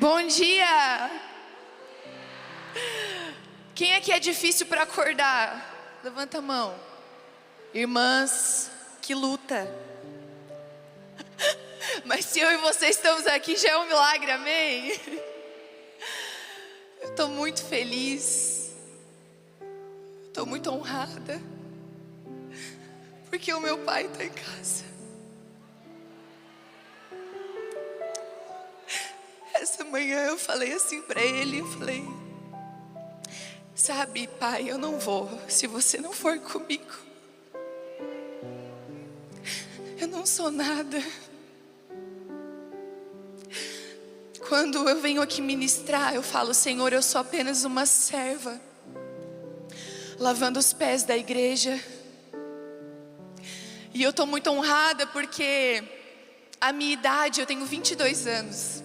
Bom dia! Quem aqui é difícil para acordar? Levanta a mão. Irmãs, que luta. Mas se eu e você estamos aqui, já é um milagre, amém? Eu estou muito feliz. Estou muito honrada. Porque o meu pai está em casa. Essa manhã eu falei assim para ele, eu falei: sabe, pai, eu não vou se você não for comigo. Eu não sou nada. Quando eu venho aqui ministrar, eu falo: Senhor, eu sou apenas uma serva, lavando os pés da igreja. E eu estou muito honrada porque a minha idade, eu tenho 22 anos.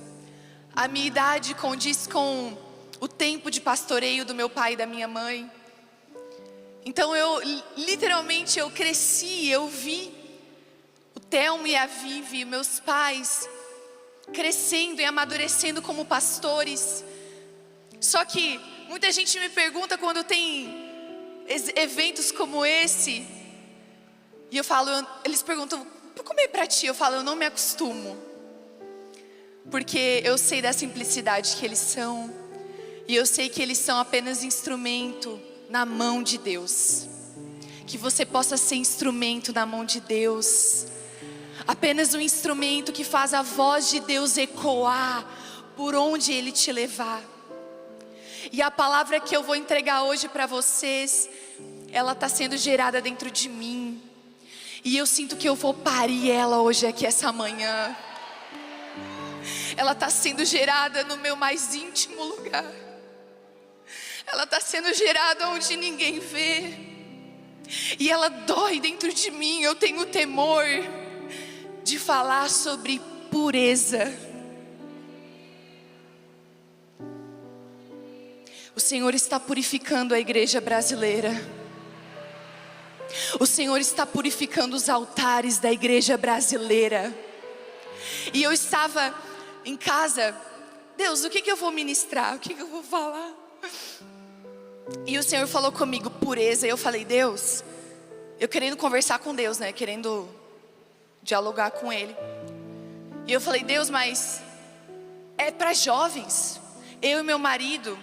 A minha idade condiz com o tempo de pastoreio do meu pai e da minha mãe. Então eu literalmente cresci, eu vi o Telmo e a Vivi, meus pais, crescendo e amadurecendo como pastores. Só que muita gente me pergunta quando tem eventos como esse, e eu falo, eles perguntam: como é pra ti? Eu falo: eu não me acostumo. Porque eu sei da simplicidade que eles são. E eu sei que eles são apenas instrumento na mão de Deus. Que você possa ser instrumento na mão de Deus. Apenas um instrumento que faz a voz de Deus ecoar por onde Ele te levar. E a palavra que eu vou entregar hoje para vocês, ela está sendo gerada dentro de mim. E eu sinto que eu vou parir ela hoje aqui essa manhã. Ela está sendo gerada no meu mais íntimo lugar. Ela está sendo gerada onde ninguém vê. E ela dói dentro de mim. Eu tenho temor de falar sobre pureza. O Senhor está purificando a igreja brasileira. O Senhor está purificando os altares da igreja brasileira. E eu estava em casa: Deus, o que eu vou ministrar? O que eu vou falar? E o Senhor falou comigo: pureza. E eu falei: Deus, eu querendo conversar com Deus, né? Querendo dialogar com Ele. E eu falei: Deus, mas é para jovens. Eu e meu marido,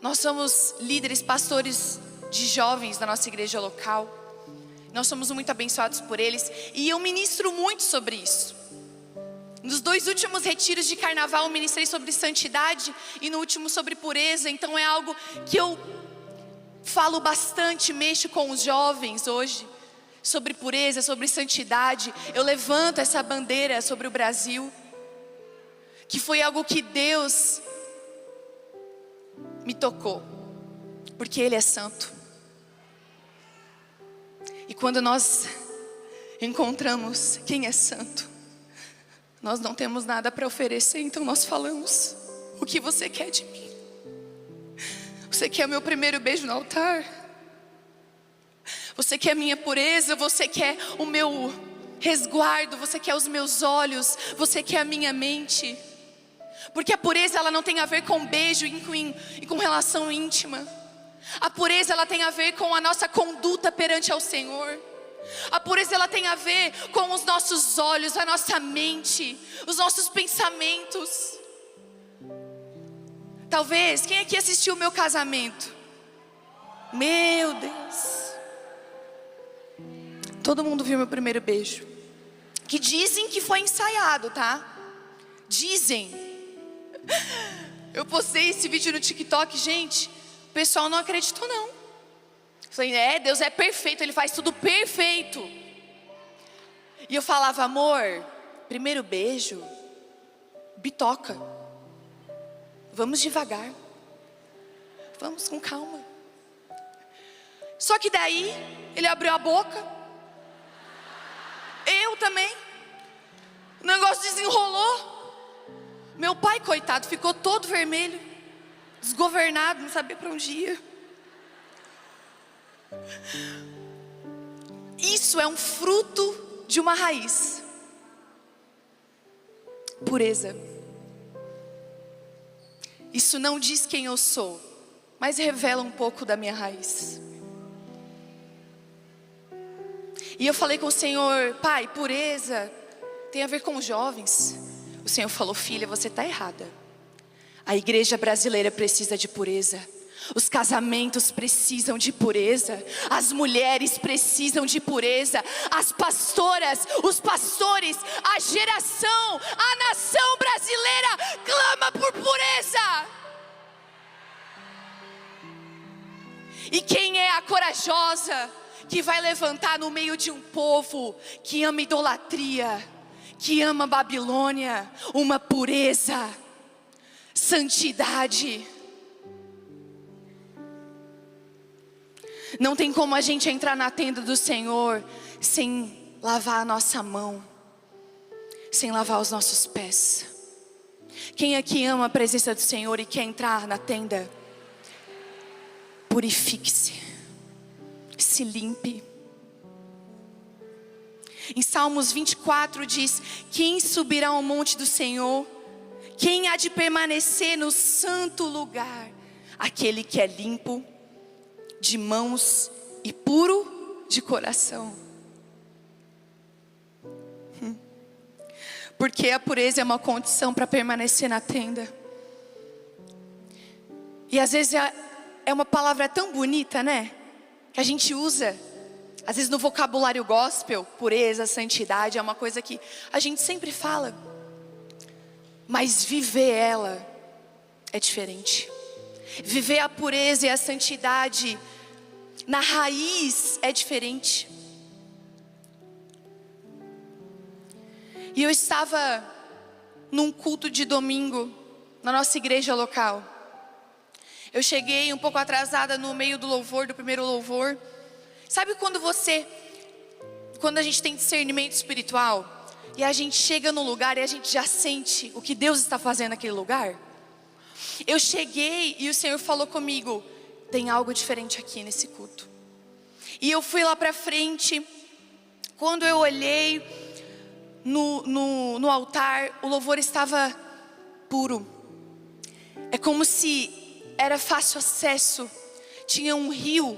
nós somos líderes, pastores de jovens da nossa igreja local. Nós somos muito abençoados por eles. E eu ministro muito sobre isso. Nos 2 últimos retiros de carnaval eu ministrei sobre santidade, e no último sobre pureza. Então é algo que eu falo bastante, mexo com os jovens hoje, sobre pureza, sobre santidade. Eu levanto essa bandeira sobre o Brasil, que foi algo que Deus me tocou, porque Ele é santo. E quando nós encontramos quem é santo, nós não temos nada para oferecer. Então nós falamos: o que você quer de mim? Você quer o meu primeiro beijo no altar? Você quer a minha pureza? Você quer o meu resguardo? Você quer os meus olhos? Você quer a minha mente? Porque a pureza, ela não tem a ver com beijo e com relação íntima. A pureza, ela tem a ver com a nossa conduta perante ao Senhor. A pureza, ela tem a ver com os nossos olhos, a nossa mente, os nossos pensamentos. Talvez, quem aqui assistiu o meu casamento? Meu Deus. Todo mundo viu meu primeiro beijo. Que dizem que foi ensaiado, tá? Dizem. Eu postei esse vídeo no TikTok, gente. O pessoal não acreditou não. Falei: Deus é perfeito, Ele faz tudo perfeito. E eu falava: amor, primeiro beijo, bitoca. Vamos devagar. Vamos com calma. Só que daí, ele abriu a boca. Eu também. O negócio desenrolou. Meu pai, coitado, ficou todo vermelho, desgovernado, não sabia para onde ia. Isso é um fruto de uma raiz. Pureza. Isso não diz quem eu sou, mas revela um pouco da minha raiz. E eu falei com o Senhor: Pai, pureza tem a ver com jovens. O Senhor falou: filha, você está errada. A igreja brasileira precisa de pureza. Os casamentos precisam de pureza. As mulheres precisam de pureza. As pastoras, os pastores, a geração, a nação brasileira clama por pureza. E quem é a corajosa que vai levantar no meio de um povo que ama idolatria, que ama Babilônia? Uma pureza, santidade. Não tem como a gente entrar na tenda do Senhor sem lavar a nossa mão, sem lavar os nossos pés. Quem aqui ama a presença do Senhor e quer entrar na tenda, purifique-se, se limpe. Em Salmos 24 diz: quem subirá ao monte do Senhor? Quem há de permanecer no santo lugar? Aquele que é limpo de mãos e puro de coração. Porque a pureza é uma condição para permanecer na tenda. E às vezes é uma palavra tão bonita, né? Que a gente usa, às vezes no vocabulário gospel, pureza, santidade, é uma coisa que a gente sempre fala. Mas viver ela é diferente. Viver a pureza e a santidade na raiz é diferente. E eu estava num culto de domingo na nossa igreja local. Eu cheguei um pouco atrasada no meio do louvor, do primeiro louvor. Sabe quando a gente tem discernimento espiritual e a gente chega no lugar e a gente já sente o que Deus está fazendo naquele lugar? Eu cheguei e o Senhor falou comigo: tem algo diferente aqui nesse culto. E eu fui lá para frente. Quando eu olhei no altar, o louvor estava puro. É como se era fácil acesso. Tinha um rio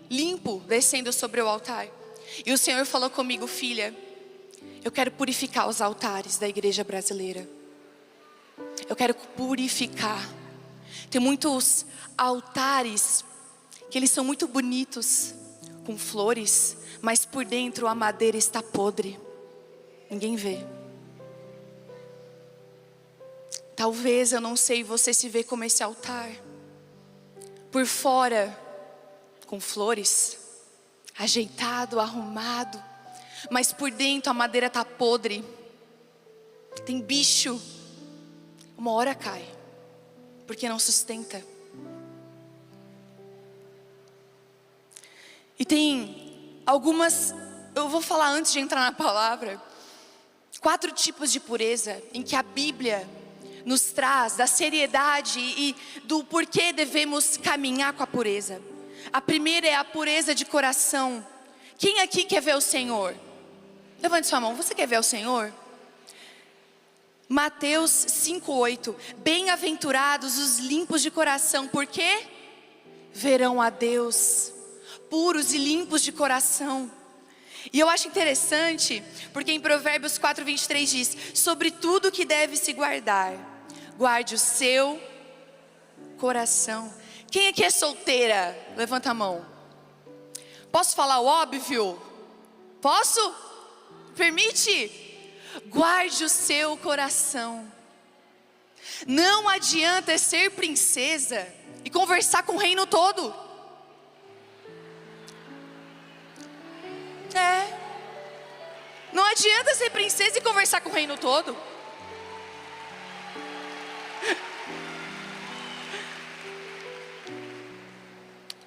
limpo descendo sobre o altar. E o Senhor falou comigo: filha, eu quero purificar os altares da igreja brasileira. Eu quero purificar. Tem muitos altares que eles são muito bonitos, com flores, mas por dentro a madeira está podre. Ninguém vê. Talvez, eu não sei, você se vê como esse altar. Por fora, com flores, ajeitado, arrumado, mas por dentro a madeira está podre. Tem bicho. Uma hora cai, porque não sustenta. E tem algumas, eu vou falar antes de entrar na palavra, 4 tipos de pureza em que a Bíblia nos traz da seriedade e do porquê devemos caminhar com a pureza. A primeira é a pureza de coração. Quem aqui quer ver o Senhor? Levante sua mão. Você quer ver o Senhor? Mateus 5:8. Bem-aventurados os limpos de coração, porque verão a Deus. Puros e limpos de coração. E eu acho interessante, porque em Provérbios 4:23 diz: sobre tudo que deve se guardar, guarde o seu coração. Quem aqui é solteira? Levanta a mão. Posso falar o óbvio? Posso? Permite? Guarde o seu coração. Não adianta ser princesa e conversar com o reino todo. Não adianta ser princesa e conversar com o reino todo.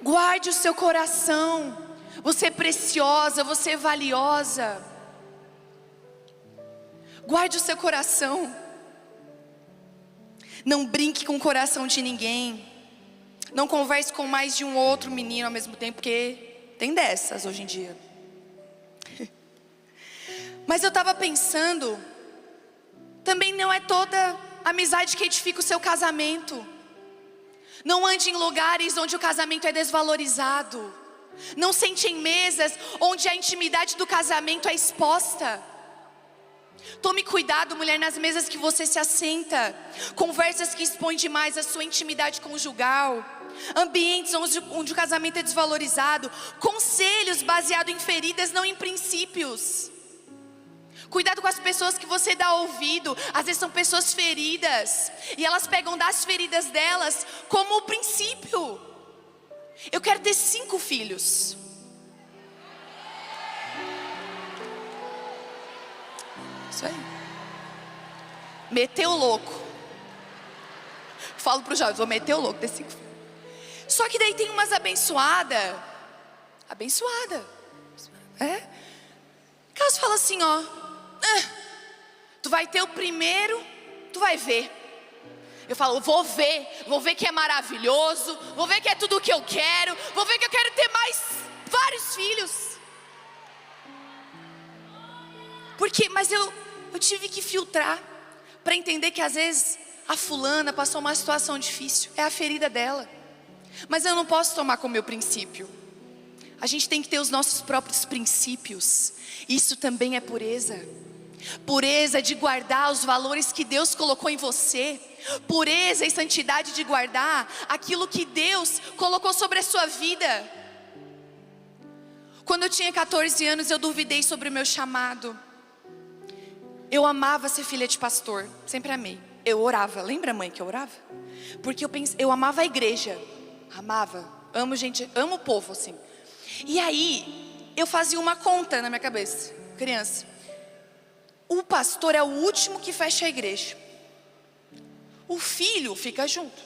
Guarde o seu coração. Você é preciosa, você é valiosa. Guarde o seu coração. Não brinque com o coração de ninguém. Não converse com mais de um outro menino ao mesmo tempo, porque tem dessas hoje em dia. Mas eu estava pensando, também não é toda amizade que edifica o seu casamento. Não ande em lugares onde o casamento é desvalorizado. Não sente em mesas onde a intimidade do casamento é exposta. Tome cuidado, mulher, nas mesas que você se assenta. Conversas que expõem demais a sua intimidade conjugal. Ambientes onde o casamento é desvalorizado. Conselhos baseados em feridas, não em princípios. Cuidado com as pessoas que você dá ouvido. Às vezes são pessoas feridas, e elas pegam das feridas delas como o princípio. Eu quero ter 5 filhos. Isso aí. Meteu o louco. Falo para os jovens, vou meter o louco, ter 5 filhos. Só que daí tem umas abençoada. Que elas falam assim, ó, tu vai ter o primeiro, tu vai ver. Eu falo, vou ver que é maravilhoso, vou ver que é tudo o que eu quero, vou ver que eu quero ter mais vários filhos. Mas eu tive que filtrar para entender que às vezes a fulana passou uma situação difícil, é a ferida dela. Mas eu não posso tomar como meu princípio. A gente tem que ter os nossos próprios princípios. Isso também é pureza. Pureza de guardar os valores que Deus colocou em você. Pureza e santidade de guardar aquilo que Deus colocou sobre a sua vida. Quando eu tinha 14 anos, eu duvidei sobre o meu chamado. Eu amava ser filha de pastor, sempre amei. Eu orava, lembra, mãe, que eu orava? Porque eu amava a igreja. Amo gente, amo o povo assim. E aí, eu fazia uma conta na minha cabeça, criança. O pastor é o último que fecha a igreja. O filho fica junto.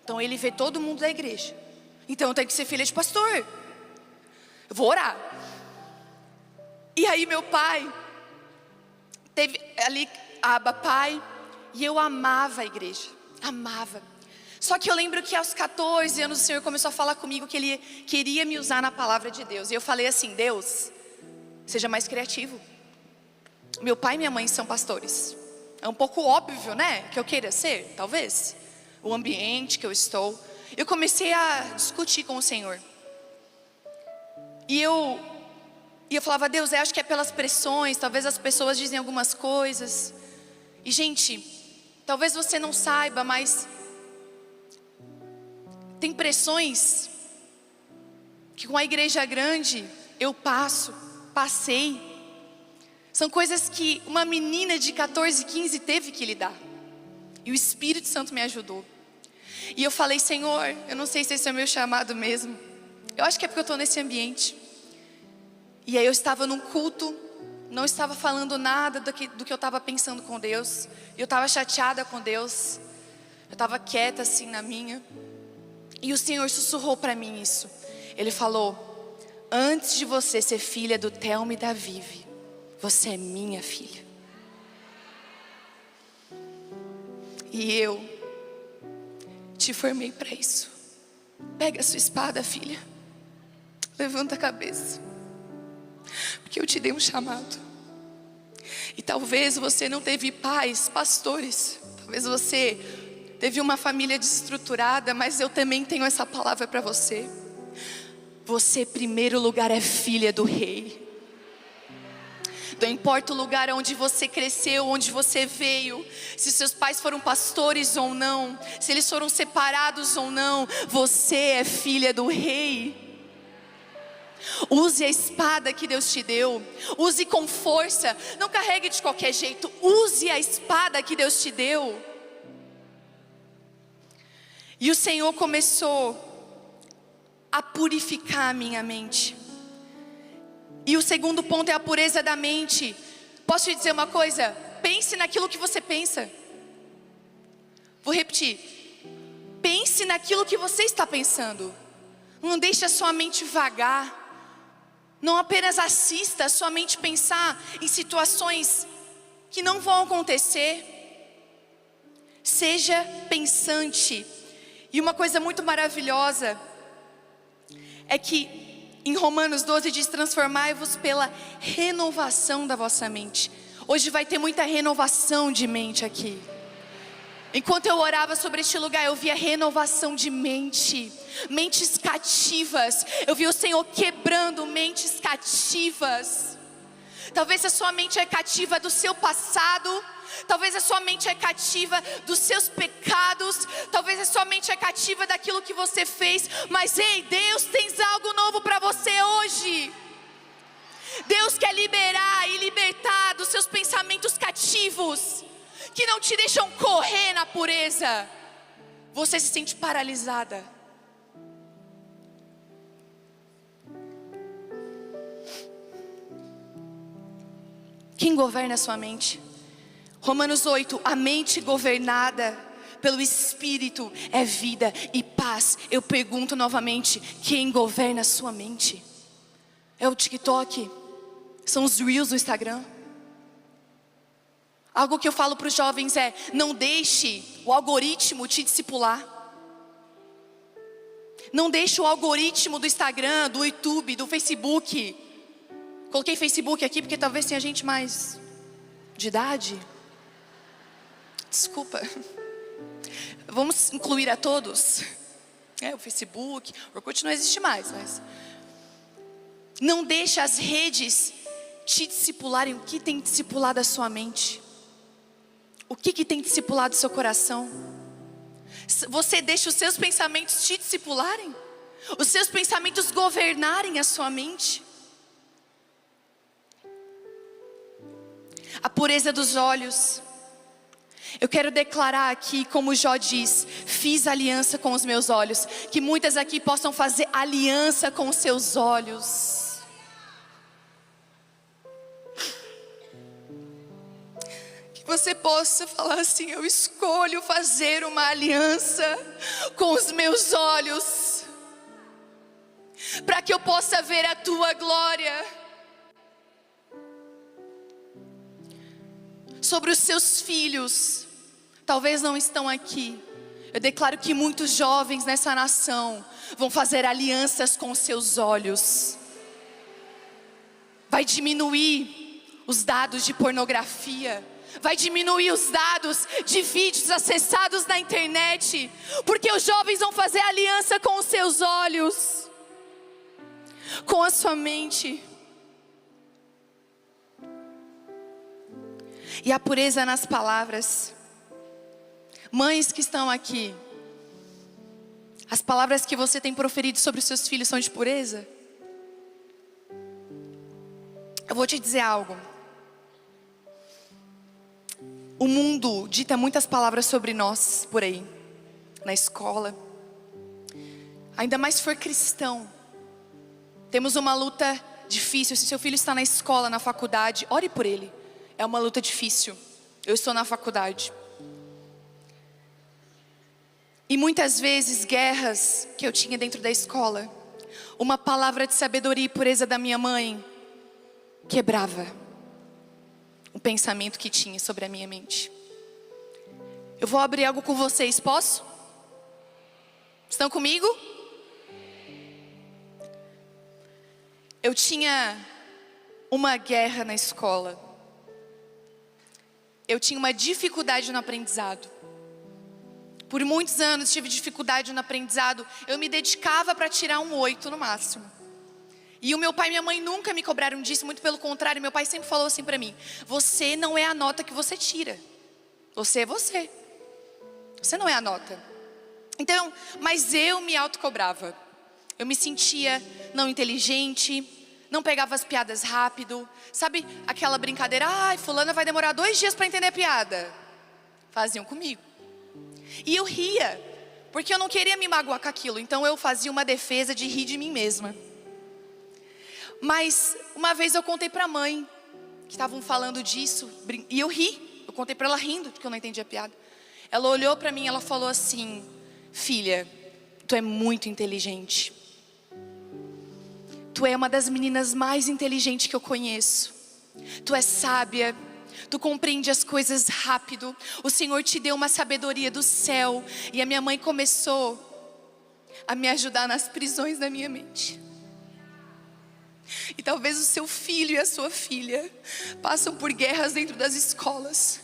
Então ele vê todo mundo da igreja. Então eu tenho que ser filha de pastor. Eu vou orar. E aí meu pai teve ali Abba Pai, e eu amava a igreja. Amava. Só que eu lembro que aos 14 anos o Senhor começou a falar comigo que Ele queria me usar na palavra de Deus. E eu falei assim, Deus, seja mais criativo. Meu pai e minha mãe são pastores. É um pouco óbvio, né, que eu queira ser, talvez. O ambiente que eu estou. Eu comecei a discutir com o Senhor. E eu falava, Deus, eu acho que é pelas pressões. Talvez as pessoas dizem algumas coisas. E gente, talvez você não saiba, mas tem pressões que com a igreja grande eu passei. São coisas que uma menina de 14, 15 teve que lidar. E o Espírito Santo me ajudou. E eu falei, Senhor, eu não sei se esse é o meu chamado mesmo. Eu acho que é porque eu estou nesse ambiente. E aí eu estava num culto, não estava falando nada do que eu estava pensando com Deus. Eu estava chateada com Deus. Eu estava quieta assim na minha. E o Senhor sussurrou para mim isso. Ele falou, antes de você ser filha do Telmo e da Vivi, você é minha filha. E eu te formei para isso. Pega a sua espada, filha. Levanta a cabeça. Porque eu te dei um chamado. E talvez você não teve pais, pastores. Talvez você teve uma família desestruturada. Mas eu também tenho essa palavra para você. Você, em primeiro lugar, é filha do rei. Não importa o lugar onde você cresceu, onde você veio, se seus pais foram pastores ou não, se eles foram separados ou não, você é filha do rei. Use a espada que Deus te deu, use com força, não carregue de qualquer jeito, use a espada que Deus te deu. E o Senhor começou a purificar a minha mente. E o segundo ponto é a pureza da mente. Posso te dizer uma coisa? Pense naquilo que você pensa. Vou repetir. Pense naquilo que você está pensando. Não deixe a sua mente vagar. Não apenas assista a sua mente pensar em situações que não vão acontecer. Seja pensante. E uma coisa muito maravilhosa é que em Romanos 12 diz, transformai-vos pela renovação da vossa mente. Hoje vai ter muita renovação de mente aqui. Enquanto eu orava sobre este lugar, eu via renovação de mente, mentes cativas. Eu vi o Senhor quebrando mentes cativas. Talvez a sua mente é cativa do seu passado, talvez a sua mente é cativa dos seus pecados, talvez a sua mente é cativa daquilo que você fez, mas ei, Deus tem algo novo para você hoje. Deus quer liberar e libertar dos seus pensamentos cativos, que não te deixam correr na pureza. Você se sente paralisada. Quem governa a sua mente? Romanos 8, a mente governada pelo Espírito é vida e paz. Eu pergunto novamente, quem governa a sua mente? É o TikTok? São os Reels do Instagram? Algo que eu falo para os jovens é, não deixe o algoritmo te discipular. Não deixe o algoritmo do Instagram, do YouTube, do Facebook. Coloquei Facebook aqui porque talvez tenha gente mais de idade. Desculpa. Vamos incluir a todos. O Facebook, o Orkut não existe mais, mas... Não deixe as redes te discipularem. O que tem discipulado a sua mente? O que tem discipulado o seu coração? Você deixa os seus pensamentos te discipularem? Os seus pensamentos governarem a sua mente? A pureza dos olhos. Eu quero declarar aqui, como Jó diz, fiz aliança com os meus olhos. Que muitas aqui possam fazer aliança com os seus olhos. Que você possa falar assim, eu escolho fazer uma aliança com os meus olhos, para que eu possa ver a tua glória. Sobre os seus filhos, talvez não estão aqui. Eu declaro que muitos jovens nessa nação vão fazer alianças com os seus olhos. Vai diminuir os dados de pornografia, vai diminuir os dados de vídeos acessados na internet, porque os jovens vão fazer aliança com os seus olhos, com a sua mente. E a pureza nas palavras. Mães que estão aqui, as palavras que você tem proferido sobre os seus filhos são de pureza? Eu vou te dizer algo. O mundo dita muitas palavras sobre nós por aí, na escola. Ainda mais se for cristão. Temos uma luta difícil. Se seu filho está na escola, na faculdade, ore por ele. É uma luta difícil. Eu estou na faculdade. E muitas vezes guerras que eu tinha dentro da escola, uma palavra de sabedoria e pureza da minha mãe quebrava o pensamento que tinha sobre a minha mente. Eu vou abrir algo com vocês, posso? Estão comigo? Eu tinha uma guerra na escola. Eu tinha uma dificuldade no aprendizado. Por muitos anos tive dificuldade no aprendizado. Eu me dedicava para tirar um 8 no máximo. E o meu pai e minha mãe nunca me cobraram disso. Muito pelo contrário, meu pai sempre falou assim para mim: você não é a nota que você tira. Você é você. Você não é a nota. Então, mas eu me autocobrava. Eu me sentia não inteligente, não pegava as piadas rápido. Sabe aquela brincadeira, ai, fulana vai demorar 2 dias para entender a piada. Faziam comigo. E eu ria, porque eu não queria me magoar com aquilo. Então eu fazia uma defesa de rir de mim mesma. Mas uma vez eu contei para a mãe, que estavam falando disso, e eu ri. Eu contei para ela rindo, porque eu não entendi a piada. Ela olhou para mim e ela falou assim: filha, tu é muito inteligente. Tu é uma das meninas mais inteligentes que eu conheço. Tu é sábia. Tu compreende as coisas rápido. O Senhor te deu uma sabedoria do céu. E a minha mãe começou a me ajudar nas prisões da minha mente. E talvez o seu filho e a sua filha passam por guerras dentro das escolas.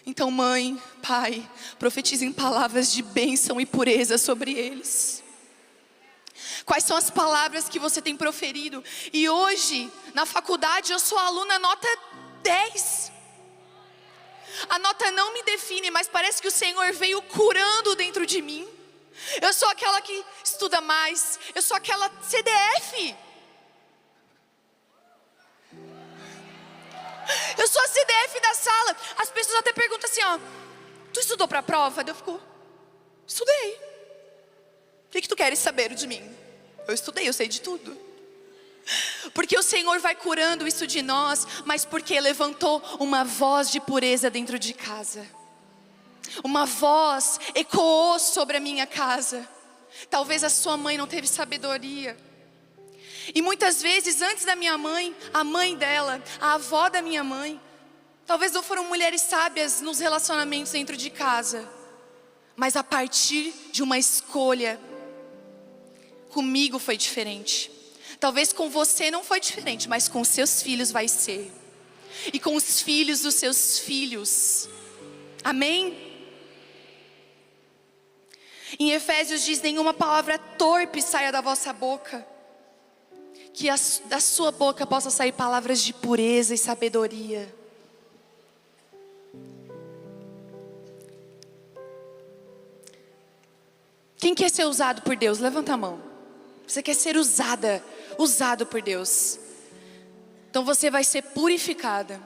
Então, mãe, pai, profetizem palavras de bênção e pureza sobre eles. Quais são as palavras que você tem proferido? E hoje, na faculdade, eu sou aluna nota 10. A nota não me define, mas parece que o Senhor veio curando dentro de mim. Eu sou aquela que estuda mais, eu sou aquela CDF. Eu sou a CDF da sala. As pessoas até perguntam assim, ó: tu estudou para a prova? Eu fico: estudei. O que tu queres saber de mim? Eu estudei, eu sei de tudo. Porque o Senhor vai curando isso de nós, mas porque levantou uma voz de pureza dentro de casa. Uma voz ecoou sobre a minha casa. Talvez a sua mãe não teve sabedoria. E muitas vezes antes da minha mãe, a mãe dela, a avó da minha mãe, talvez não foram mulheres sábias nos relacionamentos dentro de casa. Mas a partir de uma escolha, comigo foi diferente. Talvez com você não foi diferente, mas com seus filhos vai ser. E com os filhos dos seus filhos. Amém? Em Efésios diz: nenhuma palavra torpe saia da vossa boca. Que da sua boca possa sair palavras de pureza e sabedoria. Quem quer ser usado por Deus? Levanta a mão. Você quer ser usado por Deus. Então você vai ser purificada.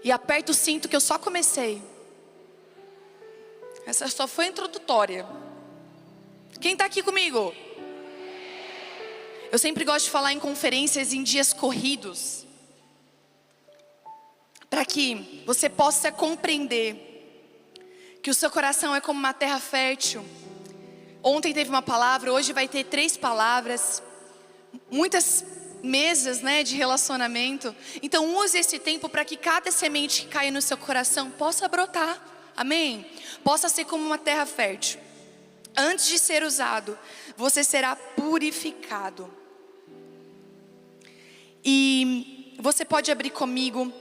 E aperta o cinto que eu só comecei. Essa só foi introdutória. Quem está aqui comigo? Eu sempre gosto de falar em conferências em dias corridos, para que você possa compreender que o seu coração é como uma terra fértil. Ontem teve uma palavra, hoje vai ter 3 palavras, muitas mesas, de relacionamento. Então use esse tempo para que cada semente que caia no seu coração possa brotar, amém? Possa ser como uma terra fértil. Antes de ser usado, você será purificado. E você pode abrir comigo,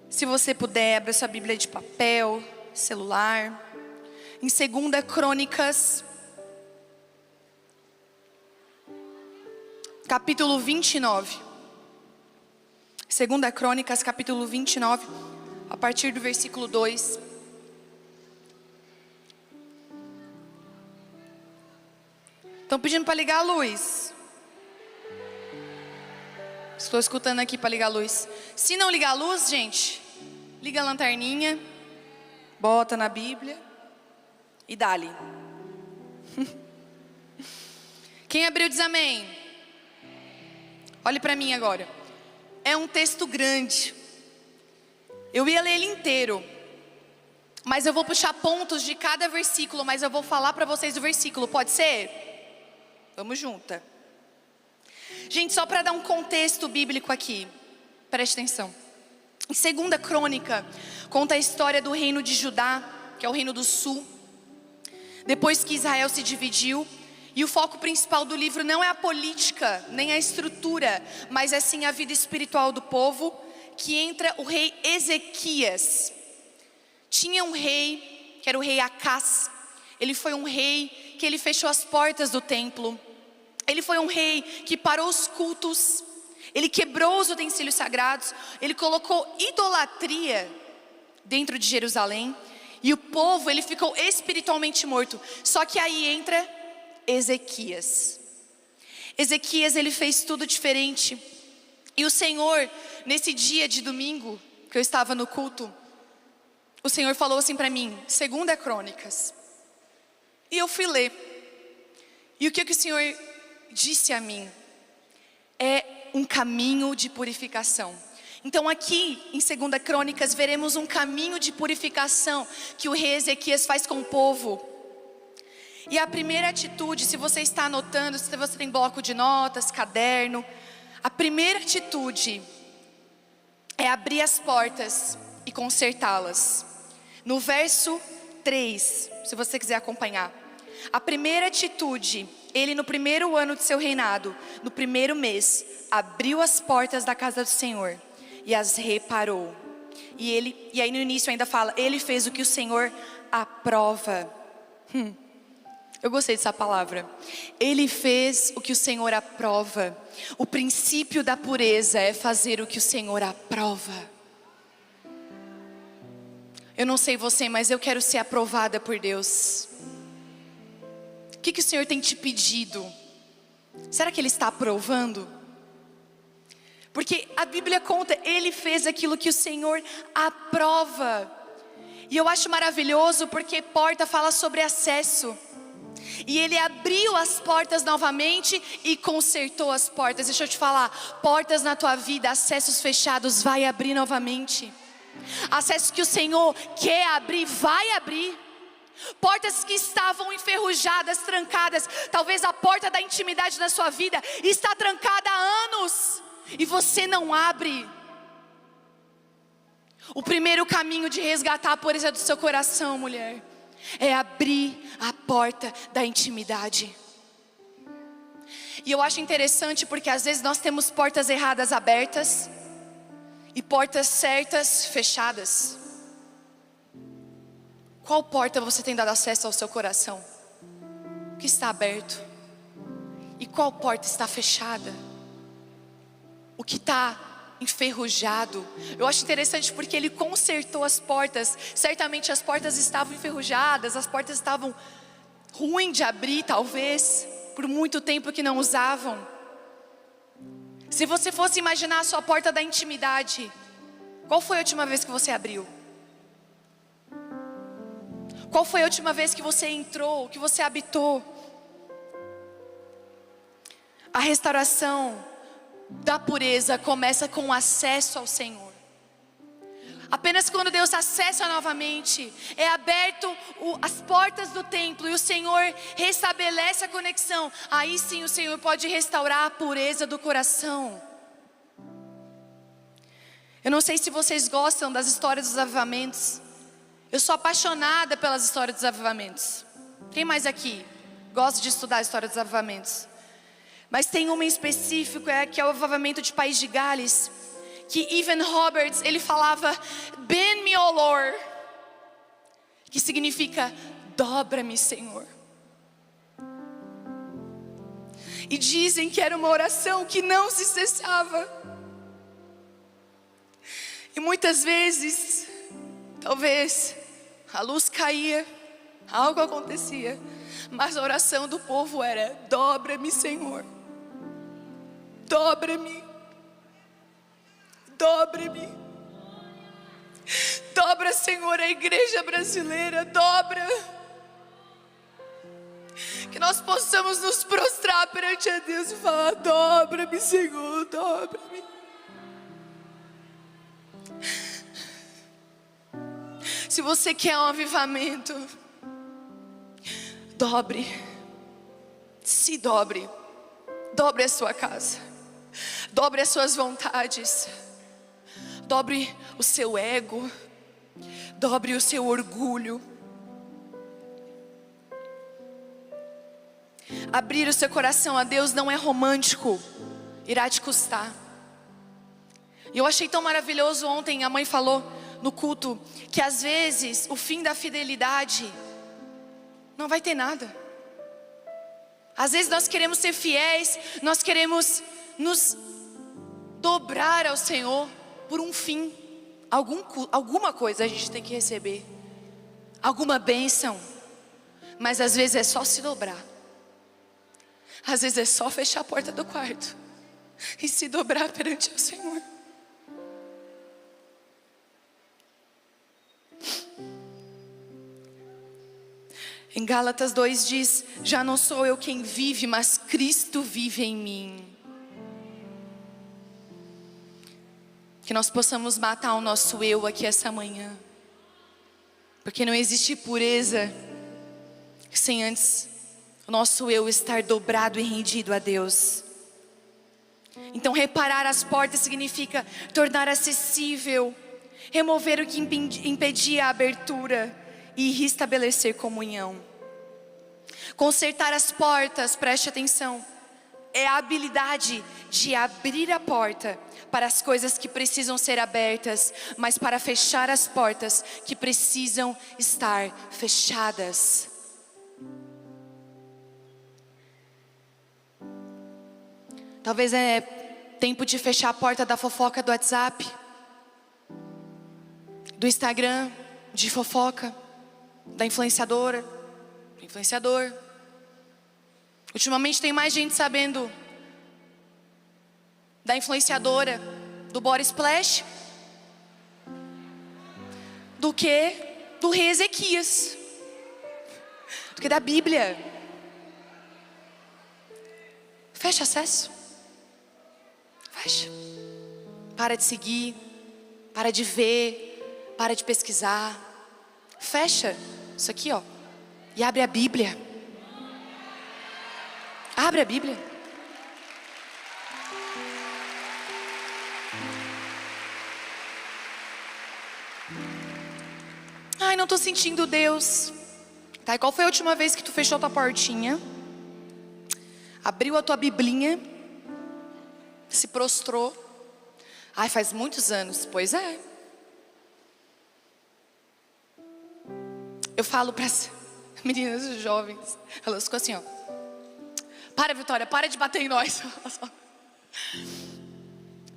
se você puder, abra sua Bíblia de papel, celular, em 2 Crônicas, capítulo 29. 2 Crônicas, capítulo 29, a partir do versículo 2. Estão pedindo para ligar a luz. Estou escutando aqui para ligar a luz. Se não ligar a luz, gente, liga a lanterninha, bota na Bíblia e dá-lhe. Quem abriu diz amém. Olhe para mim agora. É um texto grande. Eu ia ler ele inteiro, mas eu vou puxar pontos de cada versículo, mas eu vou falar para vocês o versículo, pode ser? Vamos junta. Gente, só para dar um contexto bíblico aqui, preste atenção. Em 2 Crônica, conta a história do reino de Judá, que é o reino do sul. Depois que Israel se dividiu, e o foco principal do livro não é a política, nem a estrutura, mas é sim a vida espiritual do povo, que entra o rei Ezequias. Tinha um rei, que era o rei Acás. Ele foi um rei que ele fechou as portas do templo. Ele foi um rei que parou os cultos. Ele quebrou os utensílios sagrados. Ele colocou idolatria dentro de Jerusalém. E o povo, ele ficou espiritualmente morto. Só que aí entra Ezequias. Ezequias, ele fez tudo diferente. E o Senhor, nesse dia de domingo, que eu estava no culto, o Senhor falou assim para mim, 2 Crônicas. E eu fui ler. E o que o Senhor disse a mim? É um caminho de purificação. Então aqui em 2 Crônicas veremos um caminho de purificação que o rei Ezequias faz com o povo. E a primeira atitude, se você está anotando, se você tem bloco de notas, caderno, a primeira atitude é abrir as portas e consertá-las. No verso 3, se você quiser acompanhar. A primeira atitude, ele no primeiro ano de seu reinado, no primeiro mês, abriu as portas da casa do Senhor e as reparou. E aí no início ainda fala, ele fez o que o Senhor aprova. Eu gostei dessa palavra. Ele fez o que o Senhor aprova. O princípio da pureza é fazer o que o Senhor aprova. Eu não sei você, mas eu quero ser aprovada por Deus. O que o Senhor tem te pedido? Será que Ele está aprovando? Porque a Bíblia conta, Ele fez aquilo que o Senhor aprova. E eu acho maravilhoso porque porta fala sobre acesso. E Ele abriu as portas novamente e consertou as portas. Deixa eu te falar, portas na tua vida, acessos fechados, vai abrir novamente. Acessos que o Senhor quer abrir, vai abrir. Portas que estavam enferrujadas, trancadas. Talvez a porta da intimidade da sua vida está trancada há anos e você não abre. O primeiro caminho de resgatar a pureza do seu coração, mulher, é abrir a porta da intimidade. E eu acho interessante porque às vezes nós temos portas erradas abertas e portas certas fechadas. Qual porta você tem dado acesso ao seu coração? O que está aberto? E qual porta está fechada? O que está enferrujado? Eu acho interessante porque Ele consertou as portas. Certamente as portas estavam enferrujadas, as portas estavam ruins de abrir, talvez, por muito tempo que não usavam. Se você fosse imaginar a sua porta da intimidade, qual foi a última vez que você abriu? Qual foi a última vez que você entrou, que você habitou? A restauração da pureza começa com o acesso ao Senhor. Apenas quando Deus acessa novamente, é aberto as portas do templo e o Senhor restabelece a conexão. Aí sim o Senhor pode restaurar a pureza do coração. Eu não sei se vocês gostam das histórias dos avivamentos. Eu sou apaixonada pelas histórias dos avivamentos. Quem mais aqui gosta de estudar a história dos avivamentos? Mas tem uma em específico, que é o avivamento de País de Gales, que Evan Roberts, ele falava, bend me, O Lord, que significa, dobra-me, Senhor. E dizem que era uma oração que não se cessava. E muitas vezes, talvez, a luz caía, algo acontecia, mas a oração do povo era, dobra-me, Senhor. Dobra-me. Dobra-me. Dobra, Senhor, a igreja brasileira, dobra. Que nós possamos nos prostrar perante a Deus e falar, dobra-me, Senhor, dobra-me. Se você quer um avivamento, dobre, se dobre, dobre a sua casa, dobre as suas vontades, dobre o seu ego, dobre o seu orgulho. Abrir o seu coração a Deus não é romântico, irá te custar. E eu achei tão maravilhoso ontem, a mãe falou no culto, que às vezes o fim da fidelidade não vai ter nada. Às vezes nós queremos ser fiéis, nós queremos nos dobrar ao Senhor por um fim. Alguma coisa a gente tem que receber, alguma bênção. Mas às vezes é só se dobrar. Às vezes é só fechar a porta do quarto e se dobrar perante o Senhor. Em Gálatas 2 diz, já não sou eu quem vive, mas Cristo vive em mim. Que nós possamos matar o nosso eu aqui essa manhã. Porque não existe pureza sem antes o nosso eu estar dobrado e rendido a Deus. Então reparar as portas significa tornar acessível, remover o que impedia a abertura e restabelecer comunhão. Consertar as portas, preste atenção, é a habilidade de abrir a porta para as coisas que precisam ser abertas, mas para fechar as portas que precisam estar fechadas. Talvez é tempo de fechar a porta da fofoca do WhatsApp, do Instagram, de fofoca, da influenciadora, do influenciador. Ultimamente tem mais gente sabendo da influenciadora, do Body Splash, do que do rei Ezequias, do que da Bíblia. Fecha acesso. Fecha. Para de seguir, para de ver, para de pesquisar. Fecha isso aqui, ó, e abre a Bíblia. Abre a Bíblia. Ai, não tô sentindo Deus. Tá, e qual foi a última vez que tu fechou tua portinha? Abriu a tua biblinha? Se prostrou? Ai, faz muitos anos. Pois é. Eu falo para as meninas jovens, elas ficam assim, ó. Para, Vitória, para de bater em nós.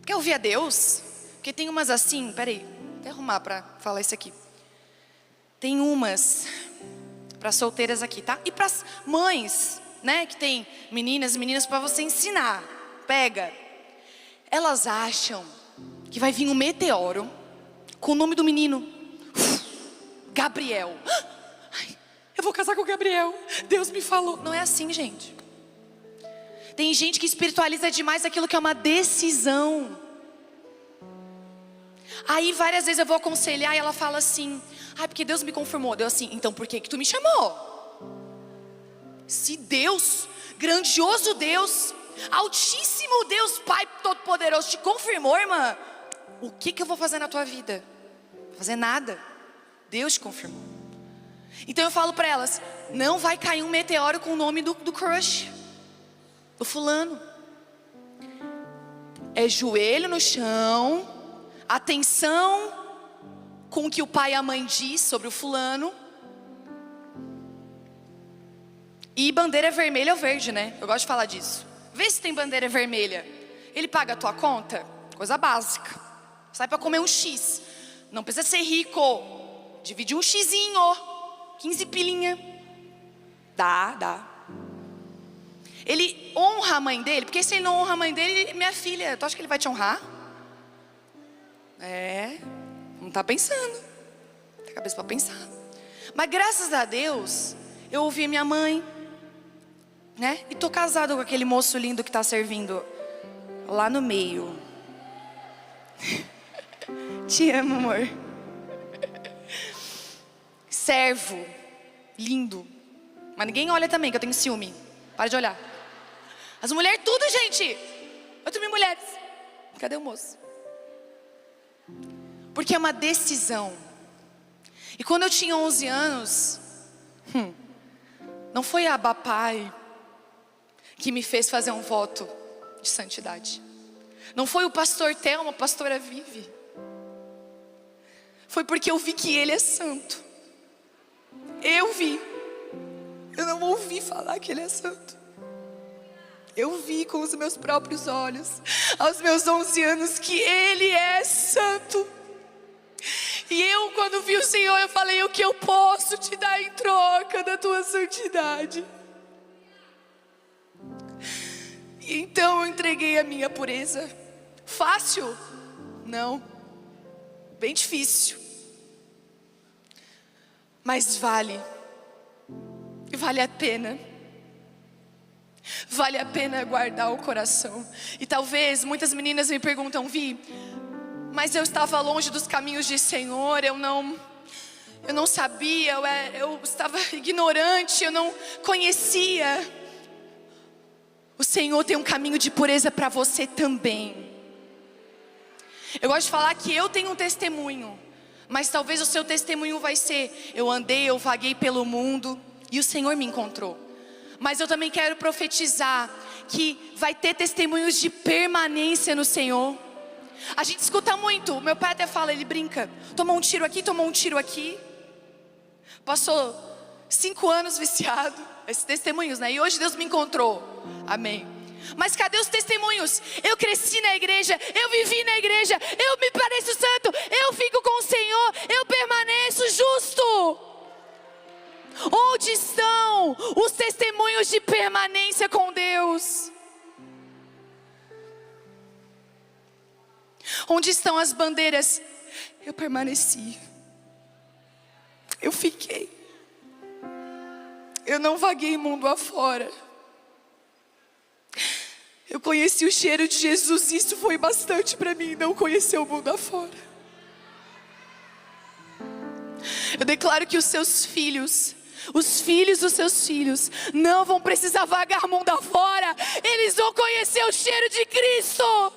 Quer ouvir a Deus? Porque tem umas assim, peraí, vou até arrumar para falar isso aqui. Tem umas para solteiras aqui, tá? E para as mães, né, que tem meninas para você ensinar. Pega. Elas acham que vai vir um meteoro com o nome do menino, Gabriel. Ai, eu vou casar com o Gabriel. Deus me falou. Não é assim, gente. Tem gente que espiritualiza demais aquilo que é uma decisão. Aí várias vezes eu vou aconselhar e ela fala assim: ai, porque Deus me confirmou. Deus assim, então por que tu me chamou? Se Deus, grandioso Deus, altíssimo Deus, Pai Todo-Poderoso te confirmou, irmã, o que eu vou fazer na tua vida? Não vou fazer nada. Deus te confirmou. Então eu falo para elas: não vai cair um meteoro com o nome do crush, do fulano. É joelho no chão, atenção com o que o pai e a mãe diz sobre o fulano. E bandeira vermelha ou verde, né? Eu gosto de falar disso. Vê se tem bandeira vermelha. Ele paga a tua conta? Coisa básica. Sai para comer um X. Não precisa ser rico. Divide um xizinho, 15 pilinha. Dá. Ele honra a mãe dele? Porque se ele não honra a mãe dele, minha filha, tu acha que ele vai te honrar? Não tá pensando. Tem cabeça para pensar. Mas graças a Deus, eu ouvi minha mãe, né? E tô casado com aquele moço lindo que tá servindo lá no meio. Te amo, amor. Servo, lindo. Mas ninguém olha também, que eu tenho ciúme. Para de olhar. As mulheres tudo, gente. Eu também mulheres. Cadê o moço? Porque é uma decisão. E quando eu tinha 11 anos, não foi a Abba Pai que me fez fazer um voto de santidade. Não foi o pastor Thelma, a pastora Vivi. Foi porque eu vi que ele é santo. Eu vi. Eu não ouvi falar que ele é santo. Eu vi com os meus próprios olhos, aos meus 11 anos, que ele é santo. E eu, quando vi o Senhor, eu falei: o que eu posso te dar em troca da tua santidade? E então eu entreguei a minha pureza. Fácil? Não. Bem difícil. Mas vale a pena. Vale a pena guardar o coração. E talvez muitas meninas me perguntam: Vi, mas eu estava longe dos caminhos de Senhor, eu não sabia, eu estava ignorante, eu não conhecia. O Senhor tem um caminho de pureza para você também. Eu gosto de falar que eu tenho um testemunho, mas talvez o seu testemunho vai ser: eu andei, eu vaguei pelo mundo e o Senhor me encontrou. Mas eu também quero profetizar que vai ter testemunhos de permanência no Senhor. A gente escuta muito, meu pai até fala, ele brinca, tomou um tiro aqui, tomou um tiro aqui. Passou 5 anos viciado, esses testemunhos, né? E hoje Deus me encontrou, amém. Mas cadê os testemunhos? Eu cresci na igreja, eu vivi na igreja, eu me pareço santo, eu fico com o Senhor, eu permaneço justo. Onde estão os testemunhos de permanência com Deus? Onde estão as bandeiras? Eu permaneci, eu fiquei, eu não vaguei mundo afora. Eu conheci o cheiro de Jesus e isso foi bastante para mim, não conhecer o mundo afora. Eu declaro que os seus filhos, os filhos dos seus filhos, não vão precisar vagar mundo afora. Eles vão conhecer o cheiro de Cristo.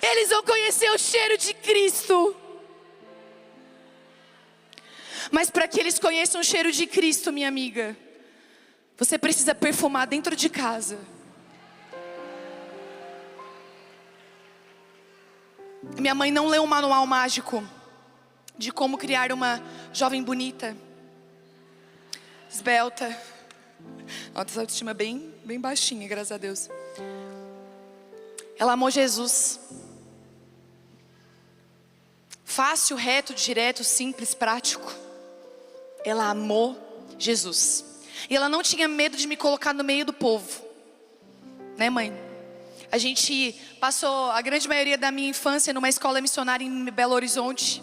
Eles vão conhecer o cheiro de Cristo. Mas para que eles conheçam o cheiro de Cristo, minha amiga, você precisa perfumar dentro de casa. Minha mãe não leu um manual mágico de como criar uma jovem bonita, esbelta. Nossa autoestima bem baixinha, graças a Deus. Ela amou Jesus. Fácil, reto, direto, simples, prático. Ela amou Jesus. E ela não tinha medo de me colocar no meio do povo. Né, mãe? A gente passou a grande maioria da minha infância numa escola missionária em Belo Horizonte.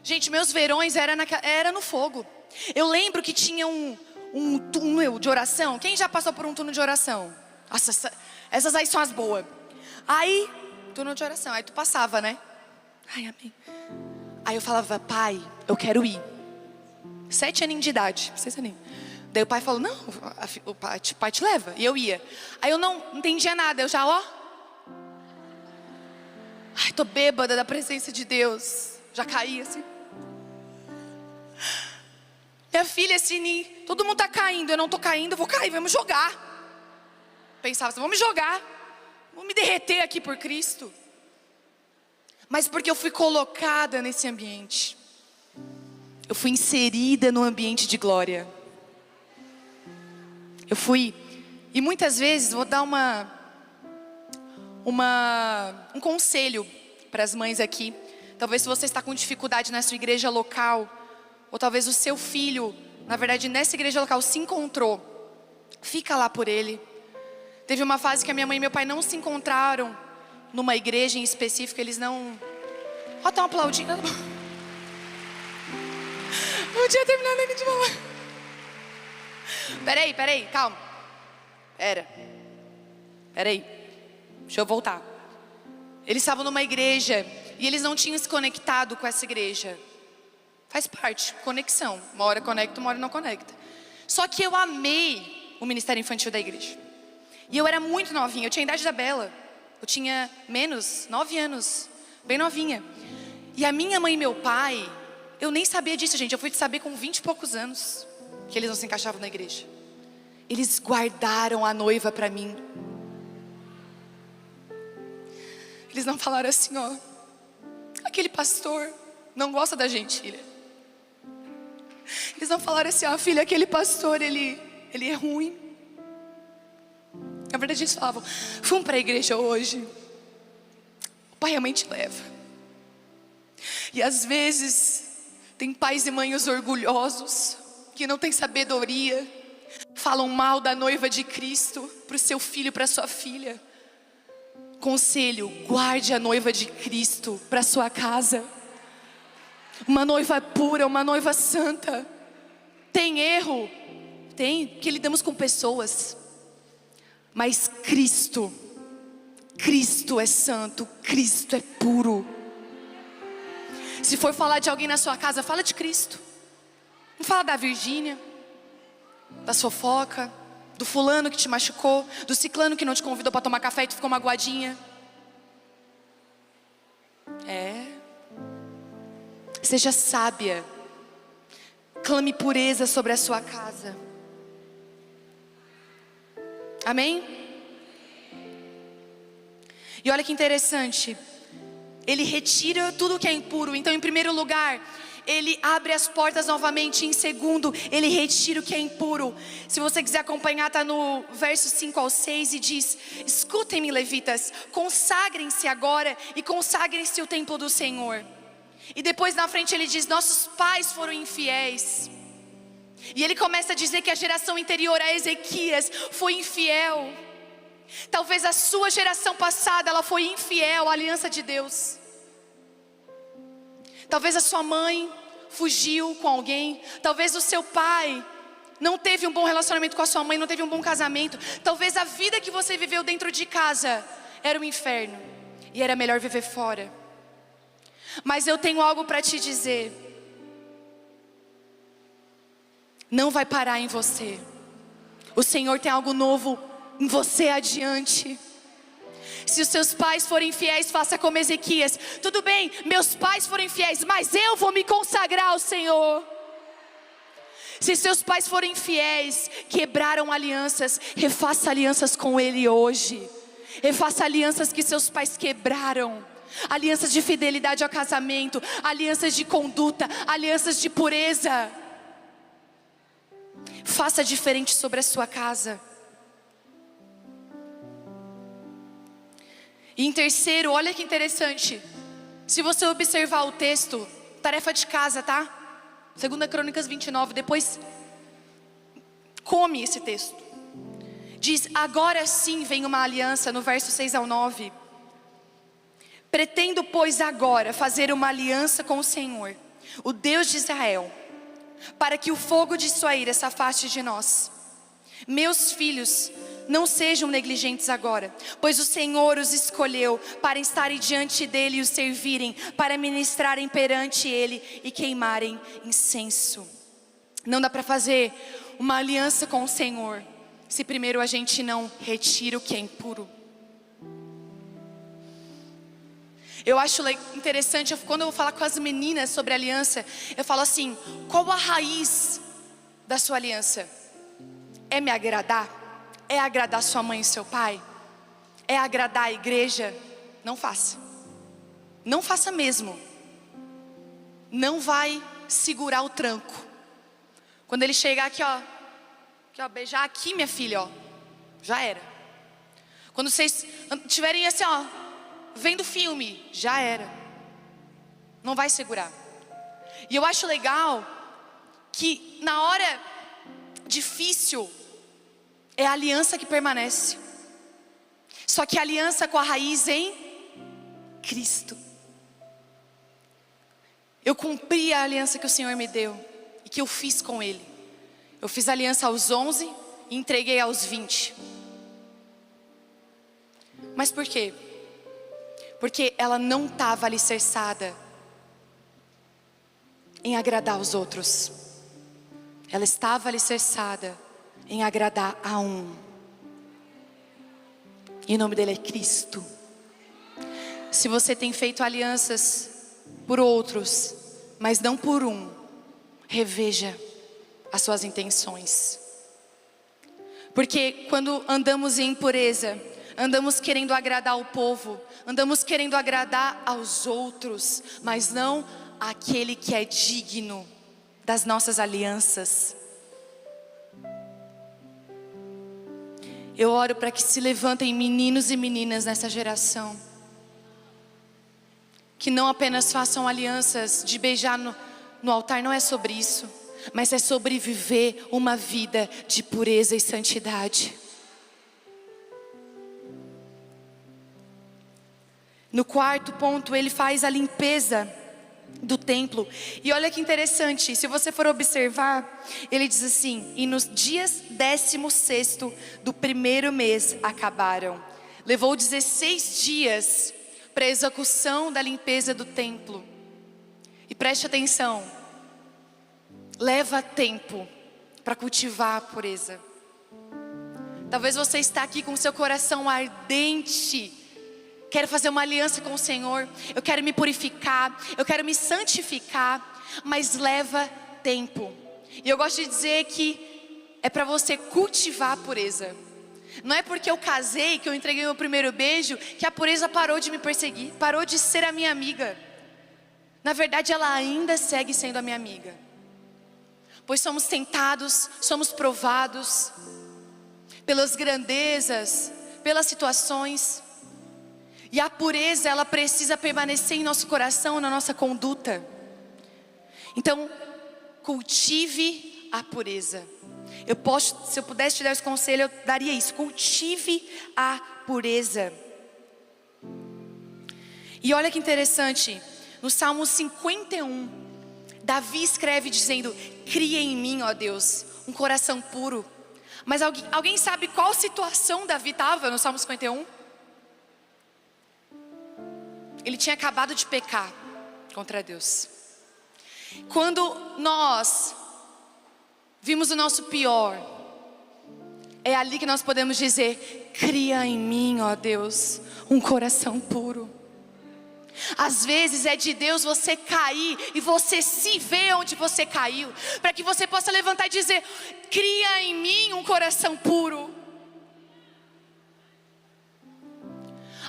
Gente, meus verões era no fogo. Eu lembro que tinha um túnel de oração. Quem já passou por um túnel de oração? Nossa, essas aí são as boas. Aí, túnel de oração, aí tu passava, né? Ai, amém. Aí eu falava, pai, eu quero ir. 7 aninhos de idade, 6 aninhos. Daí o pai falou, não, o pai te leva. E eu ia. Aí eu não entendia nada, eu já, ai, tô bêbada da presença de Deus. Já caí assim. Minha filha, assim, todo mundo tá caindo, eu não tô caindo, eu vou cair, vamos jogar. Pensava assim, vamos jogar. Vou me derreter aqui por Cristo. Mas porque eu fui colocada nesse ambiente. Eu fui inserida no ambiente de glória. Eu fui, e muitas vezes, vou dar um conselho para as mães aqui. Talvez se você está com dificuldade na sua igreja local, ou talvez o seu filho, na verdade nessa igreja local se encontrou. Fica lá por ele. Teve uma fase que a minha mãe e meu pai não se encontraram numa igreja em específico, eles não... estão aplaudindo. Não tinha terminado nem de falar. Peraí, calma. Peraí, deixa eu voltar. Eles estavam numa igreja e eles não tinham se conectado com essa igreja. Faz parte, conexão. Uma hora conecta, uma hora não conecta. Só que eu amei o ministério infantil da igreja. E eu era muito novinha, eu tinha a idade da Bela. Eu tinha menos, 9 anos, bem novinha. E a minha mãe e meu pai, eu nem sabia disso, gente. Eu fui saber com 20 e poucos anos que eles não se encaixavam na igreja. Eles guardaram a noiva para mim. Eles não falaram assim, aquele pastor não gosta da gente, filha. Eles não falaram assim, filha, aquele pastor, ele é ruim. Na verdade eles falavam, vamos para a igreja hoje. O pai e a mãe te leva. E às vezes tem pais e mães orgulhosos que não têm sabedoria, falam mal da noiva de Cristo para o seu filho, para sua filha. Conselho, guarde a noiva de Cristo para sua casa. Uma noiva pura, uma noiva santa. Tem erro? Tem, porque lidamos com pessoas. Mas Cristo é santo, Cristo é puro. Se for falar de alguém na sua casa, fala de Cristo. Não fala da Virgínia, da fofoca, do fulano que te machucou, do ciclano que não te convidou para tomar café e tu ficou magoadinha. Seja sábia. Clame pureza sobre a sua casa. Amém? E olha que interessante, ele retira tudo que é impuro. Então, em primeiro lugar, ele abre as portas novamente. Em segundo, ele retira o que é impuro. Se você quiser acompanhar, está no verso 5 ao 6 e diz: escutem-me, levitas, consagrem-se agora e consagrem-se o templo do Senhor. E depois na frente ele diz: nossos pais foram infiéis. E ele começa a dizer que a geração anterior a Ezequias foi infiel. Talvez a sua geração passada ela foi infiel à aliança de Deus. Talvez a sua mãe fugiu com alguém. Talvez o seu pai não teve um bom relacionamento com a sua mãe, não teve um bom casamento. Talvez a vida que você viveu dentro de casa era um inferno e era melhor viver fora. Mas eu tenho algo para te dizer. Não vai parar em você. O Senhor tem algo novo em você adiante. Se os seus pais forem infiéis, faça como Ezequias. Tudo bem, meus pais foram infiéis, mas eu vou me consagrar ao Senhor. Se seus pais forem infiéis, quebraram alianças, refaça alianças com Ele hoje. Refaça alianças que seus pais quebraram. Alianças de fidelidade ao casamento, alianças de conduta, alianças de pureza. Faça diferente sobre a sua casa. E em terceiro, olha que interessante. Se você observar o texto, tarefa de casa, tá? 2 Crônicas 29, depois come esse texto. Diz: agora sim vem uma aliança, no verso 6 ao 9. Pretendo, pois, agora fazer uma aliança com o Senhor, o Deus de Israel, para que o fogo de sua ira se afaste de nós. Meus filhos, não sejam negligentes agora, pois o Senhor os escolheu para estarem diante dele e o servirem, para ministrarem perante ele e queimarem incenso. Não dá para fazer uma aliança com o Senhor se primeiro a gente não retira o que é impuro. Eu acho interessante, quando eu vou falar com as meninas sobre aliança, eu falo assim: qual a raiz da sua aliança? É me agradar? É agradar sua mãe e seu pai? É agradar a igreja? Não faça. Não faça mesmo. Não vai segurar o tranco. Quando ele chegar aqui, ó, beijar aqui, minha filha, ó, já era. Quando vocês estiverem assim, ó, vendo filme, já era. Não vai segurar. E eu acho legal que na hora difícil é a aliança que permanece. Só que a aliança com a raiz em Cristo. Eu cumpri a aliança que o Senhor me deu e que eu fiz com Ele. Eu fiz a aliança aos 11 e entreguei aos 20. Mas por quê? Porque ela não estava alicerçada em agradar os outros. Ela estava alicerçada em agradar a um. E o nome dele é Cristo. Se você tem feito alianças por outros, mas não por um, reveja as suas intenções. Porque quando andamos em impureza, andamos querendo agradar o povo, andamos querendo agradar aos outros, mas não aquele que é digno das nossas alianças. Eu oro para que se levantem meninos e meninas nessa geração, que não apenas façam alianças de beijar no altar, não é sobre isso, mas é sobre viver uma vida de pureza e santidade. No quarto ponto, ele faz a limpeza do templo. E olha que interessante, se você for observar, ele diz assim: e nos dias 16º do primeiro mês acabaram. Levou 16 dias para a execução da limpeza do templo. E preste atenção, leva tempo para cultivar a pureza. Talvez você está aqui com seu coração ardente, quero fazer uma aliança com o Senhor, eu quero me purificar, eu quero me santificar, mas leva tempo. E eu gosto de dizer que é para você cultivar a pureza, Não é porque eu casei, que eu entreguei meu primeiro beijo, que a pureza parou de me perseguir, parou de ser a minha amiga. Na verdade, ela ainda segue sendo a minha amiga. Pois somos tentados, somos provados pelas grandezas, pelas situações. E a pureza, ela precisa permanecer em nosso coração, na nossa conduta. Então, cultive a pureza. Se eu pudesse te dar esse conselho, eu daria isso: cultive a pureza. E olha que interessante, no Salmo 51, Davi escreve dizendo: cria em mim, ó Deus, um coração puro. Mas alguém sabe qual situação Davi estava no Salmo 51? Ele tinha acabado de pecar contra Deus. Quando nós vimos o nosso pior, é ali que nós podemos dizer: cria em mim, ó Deus, um coração puro. Às vezes é de Deus você cair e você se ver onde você caiu, para que você possa levantar e dizer: cria em mim um coração puro.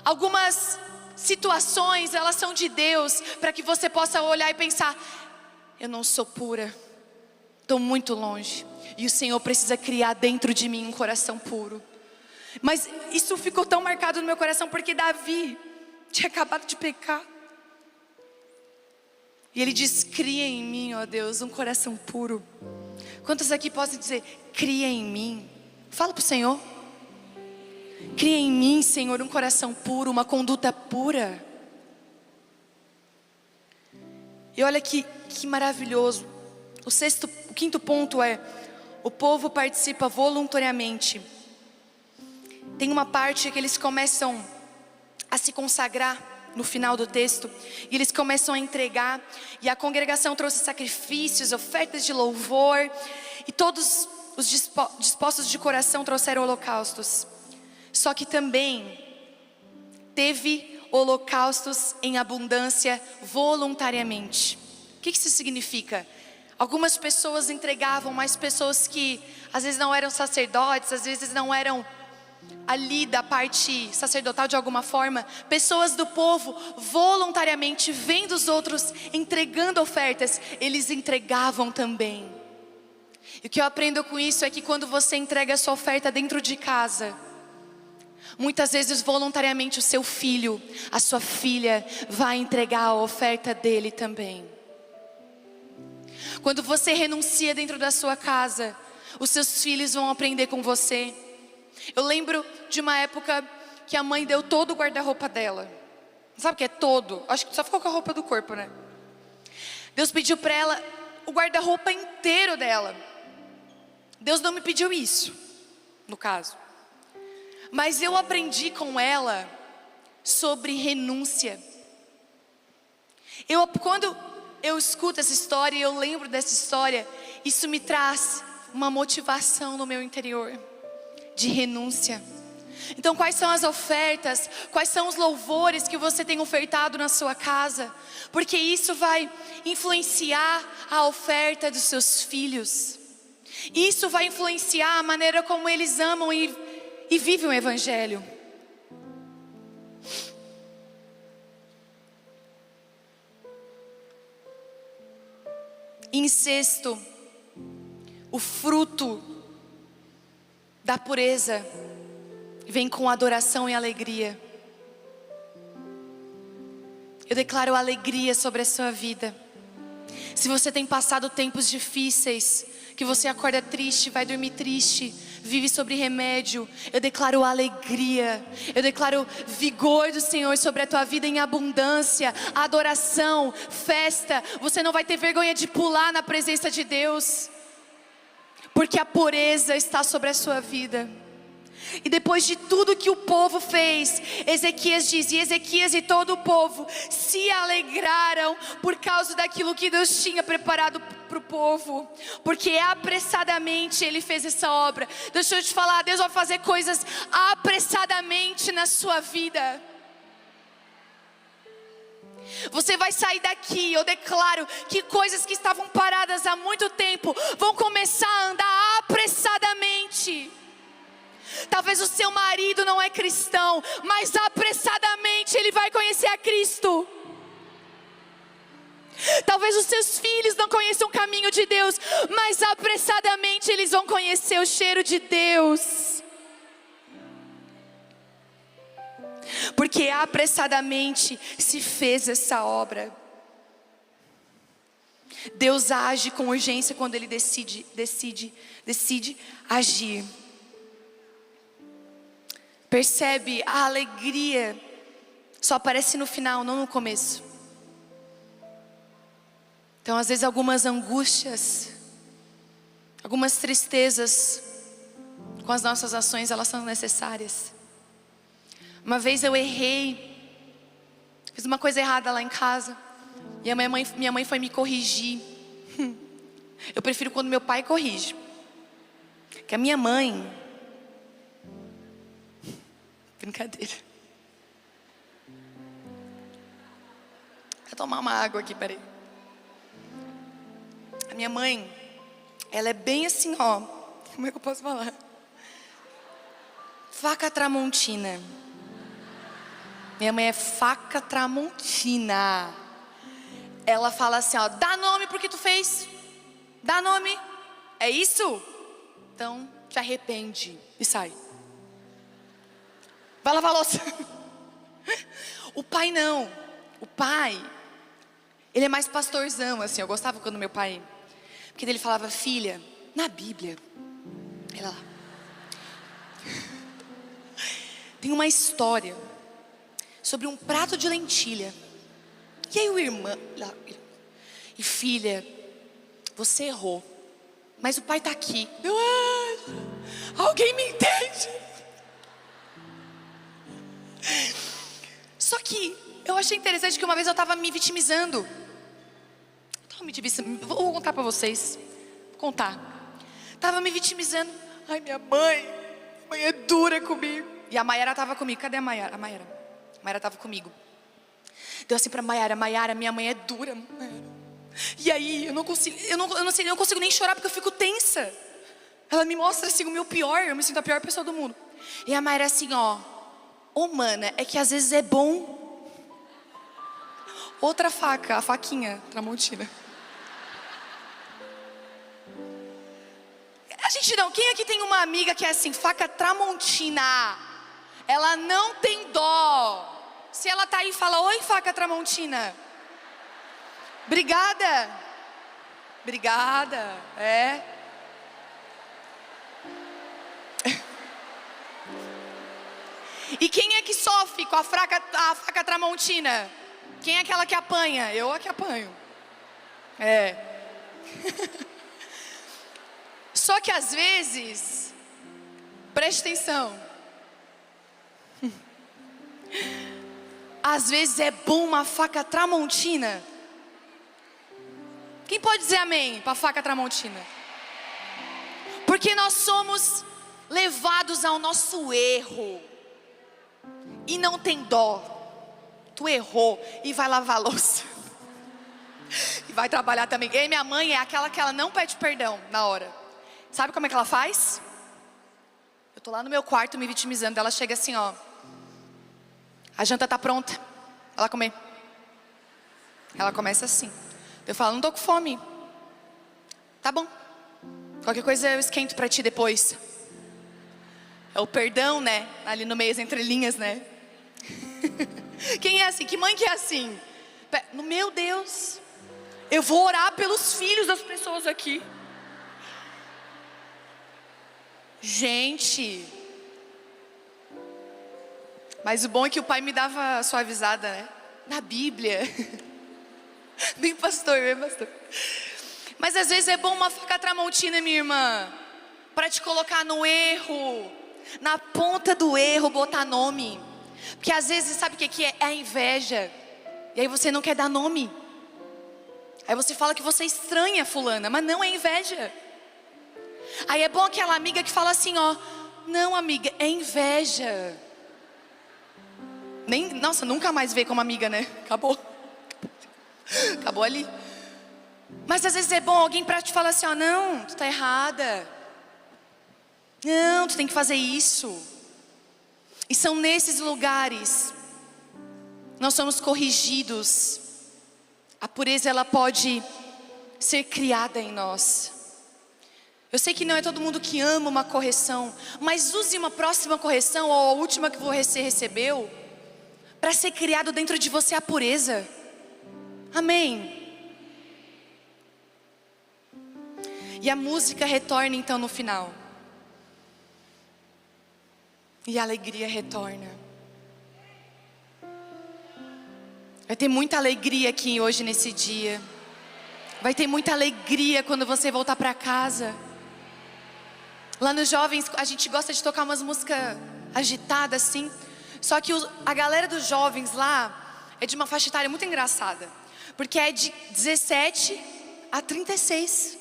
Algumas situações, elas são de Deus, para que você possa olhar e pensar: eu não sou pura, estou muito longe, e o Senhor precisa criar dentro de mim um coração puro. Mas isso ficou tão marcado no meu coração, porque Davi tinha acabado de pecar. E ele diz: cria em mim, ó Deus, um coração puro. Quantos aqui podem dizer: cria em mim? Fala para o Senhor: cria em mim, Senhor, um coração puro, uma conduta pura. E olha que maravilhoso. O quinto ponto é: o povo participa voluntariamente. Tem uma parte que eles começam a se consagrar no final do texto, e eles começam a entregar, e a congregação trouxe sacrifícios, ofertas de louvor, e todos os dispostos de coração trouxeram holocaustos. Só que também teve holocaustos em abundância voluntariamente. O que isso significa? Algumas pessoas entregavam, mas pessoas que às vezes não eram sacerdotes, às vezes não eram ali da parte sacerdotal de alguma forma, pessoas do povo voluntariamente, vendo os outros entregando ofertas, eles entregavam também. E o que eu aprendo com isso é que quando você entrega a sua oferta dentro de casa, muitas vezes voluntariamente o seu filho, a sua filha vai entregar a oferta dele também. Quando você renuncia dentro da sua casa, os seus filhos vão aprender com você. Eu lembro de uma época que a mãe deu todo o guarda-roupa dela. Sabe o que é todo? Acho que só ficou com a roupa do corpo, né? Deus pediu para ela o guarda-roupa inteiro dela. Deus não me pediu isso, no caso. Mas eu aprendi com ela sobre renúncia. Quando eu escuto essa história e eu lembro dessa história, isso me traz uma motivação no meu interior de renúncia. Então, quais são as ofertas, quais são os louvores que você tem ofertado na sua casa? Porque isso vai influenciar a oferta dos seus filhos. Isso vai influenciar a maneira como eles amam e vivem o Evangelho. Em sexto, o fruto da pureza vem com adoração e alegria. Eu declaro alegria sobre a sua vida. Se você tem passado tempos difíceis, que você acorda triste, vai dormir triste, vive sobre remédio, eu declaro alegria, eu declaro vigor do Senhor sobre a tua vida em abundância, adoração, festa. Você não vai ter vergonha de pular na presença de Deus, porque a pureza está sobre a sua vida. E depois de tudo que o povo fez, Ezequias diz: e Ezequias e todo o povo se alegraram por causa daquilo que Deus tinha preparado para o povo, porque apressadamente ele fez essa obra. Deixa eu te falar, Deus vai fazer coisas apressadamente na sua vida. Você vai sair daqui, eu declaro que coisas que estavam paradas há muito tempo vão começar a andar apressadamente. Talvez é cristão, mas apressadamente ele vai conhecer a Cristo. Talvez os seus filhos não conheçam o caminho de Deus, mas apressadamente eles vão conhecer o cheiro de Deus. Porque apressadamente se fez essa obra. Deus age com urgência quando Ele decide agir. Percebe? A alegria só aparece no final, não no começo. Então, às vezes, algumas angústias, algumas tristezas com as nossas ações, elas são necessárias. Uma vez eu errei, fiz uma coisa errada lá em casa, e a minha mãe foi me corrigir. Eu prefiro quando meu pai corrige, que a minha mãe... Brincadeira. Vou tomar uma água aqui, peraí. A minha mãe, ela é bem assim, ó. Como é que eu posso falar? Faca tramontina. Minha mãe é faca tramontina. Ela fala assim, ó, dá nome porque tu fez. Dá nome. É isso? Então, te arrepende e sai. Vai lavar a louça. O pai não. O pai, ele é mais pastorzão, assim. Eu gostava quando meu pai... Porque ele falava, filha, na Bíblia... Ela lá. Tem uma história sobre um prato de lentilha. E aí o irmão... E filha, você errou. Mas o pai tá aqui. Alguém me entende? Só que eu achei interessante que uma vez eu estava me vitimizando. Vou contar para vocês. Vou contar. Estava me vitimizando. Ai, minha mãe é dura comigo. E a Maiara estava comigo. Cadê a Maiara? A Maiara estava comigo. Deu assim para Maiara, minha mãe é dura. E aí eu não consigo nem chorar porque eu fico tensa. Ela me mostra assim o meu pior. Eu me sinto a pior pessoa do mundo. E a Maiara assim, ó. Ô, mana, é que às vezes é bom. Outra faca, a faquinha tramontina. A gente não, quem aqui tem uma amiga que é assim, faca tramontina? Ela não tem dó. Se ela tá aí e fala, oi, faca tramontina. Obrigada. Obrigada, é. E quem é que sofre com a faca tramontina? Quem é aquela que apanha? Eu é que apanho. É. Só que às vezes, preste atenção. Às vezes é bom uma faca tramontina. Quem pode dizer amém para a faca tramontina? Porque nós somos levados ao nosso erro. E não tem dó. Tu errou e vai lavar a louça. E vai trabalhar também. E minha mãe é aquela que ela não pede perdão na hora. Sabe como é que ela faz? Eu tô lá no meu quarto me vitimizando. Ela chega assim, ó. A janta tá pronta. Ela comer. Ela começa assim. Eu falo, não tô com fome. Tá bom. Qualquer coisa eu esquento pra ti depois. É o perdão, né? Ali no meio, as entrelinhas, né? Quem é assim? Que mãe que é assim? Meu Deus. Eu vou orar pelos filhos das pessoas aqui. Gente. Mas o bom é que o pai me dava suavizada, né? Na Bíblia. Bem pastor, bem pastor. Mas às vezes é bom uma faca tramontina, minha irmã, para te colocar no erro, na ponta do erro, botar nome. Porque às vezes, sabe o que é? É a inveja. E aí você não quer dar nome. Aí você fala que você estranha fulana, mas não é inveja. Aí é bom aquela amiga que fala assim, ó, não amiga, é inveja. Nossa, nunca mais vê como amiga, né? Acabou. Acabou ali. Mas às vezes é bom alguém para te falar assim, ó, não, tu tá errada. Não, tu tem que fazer isso. E são nesses lugares nós somos corrigidos. A pureza, ela pode ser criada em nós. Eu sei que não é todo mundo que ama uma correção, mas use uma próxima correção, ou a última que você recebeu, para ser criado dentro de você a pureza. Amém. E a música retorna então no final. E a alegria retorna. Vai ter muita alegria aqui hoje nesse dia. Vai ter muita alegria quando você voltar para casa. Lá nos jovens a gente gosta de tocar umas músicas agitadas assim. Só que a galera dos jovens lá é de uma faixa etária muito engraçada. Porque é de 17 a 36.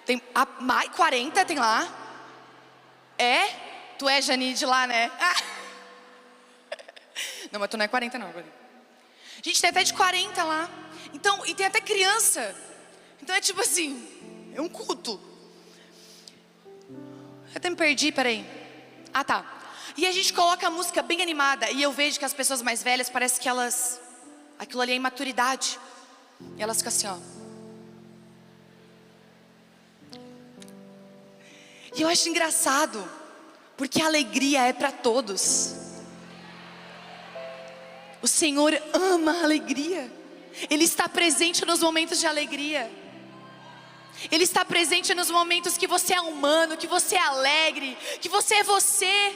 Tem mais 40 tem lá. É? Tu é Janine de lá, né? Não, mas tu não é 40 não. Gente, tem até de 40 lá. Então, e tem até criança. Então é tipo assim, é um culto. Eu até me perdi, peraí. Ah, tá. E a gente coloca a música bem animada. E eu vejo que as pessoas mais velhas, parece que elas... aquilo ali é imaturidade. E elas ficam assim, ó. E eu acho engraçado, porque a alegria é para todos. O Senhor ama a alegria. Ele está presente nos momentos de alegria. Ele está presente nos momentos que você é humano, que você é alegre, que você é você.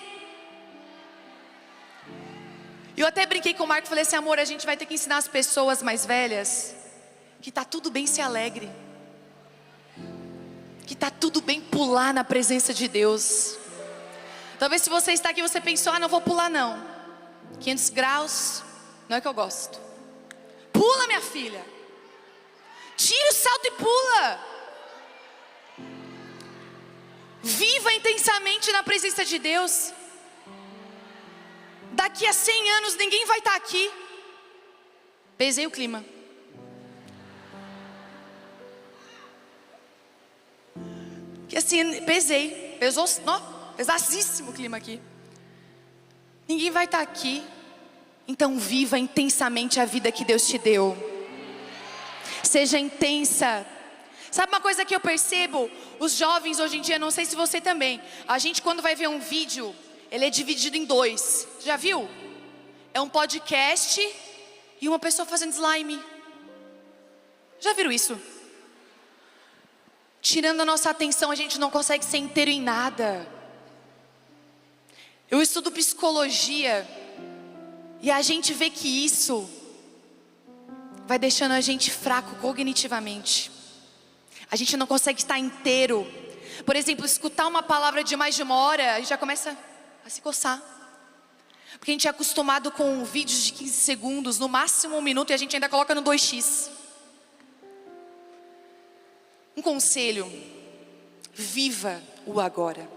Eu até brinquei com o Marco e falei assim, amor, a gente vai ter que ensinar as pessoas mais velhas que tá tudo bem ser alegre. Que tá tudo bem pular na presença de Deus. Talvez se você está aqui você pensou, não vou pular não. 500 graus, não é que eu gosto. Pula, minha filha. Tira o salto e pula. Viva intensamente na presença de Deus. Daqui a 100 anos ninguém vai estar aqui. Pesei o clima. Que assim, pesou, pesasíssimo o clima aqui. Ninguém vai estar aqui. Então viva intensamente a vida que Deus te deu. Seja intensa. Sabe uma coisa que eu percebo? Os jovens hoje em dia, não sei se você também. A gente quando vai ver um vídeo, ele é dividido em dois. Já viu? É um podcast e uma pessoa fazendo slime. Já viram isso? Tirando a nossa atenção, a gente não consegue ser inteiro em nada. Eu estudo psicologia e a gente vê que isso vai deixando a gente fraco cognitivamente. A gente não consegue estar inteiro. Por exemplo, escutar uma palavra de mais de uma hora, a gente já começa a se coçar. Porque a gente é acostumado com vídeos de 15 segundos, no máximo 1 minuto, e a gente ainda coloca no 2x. Um conselho: viva o agora.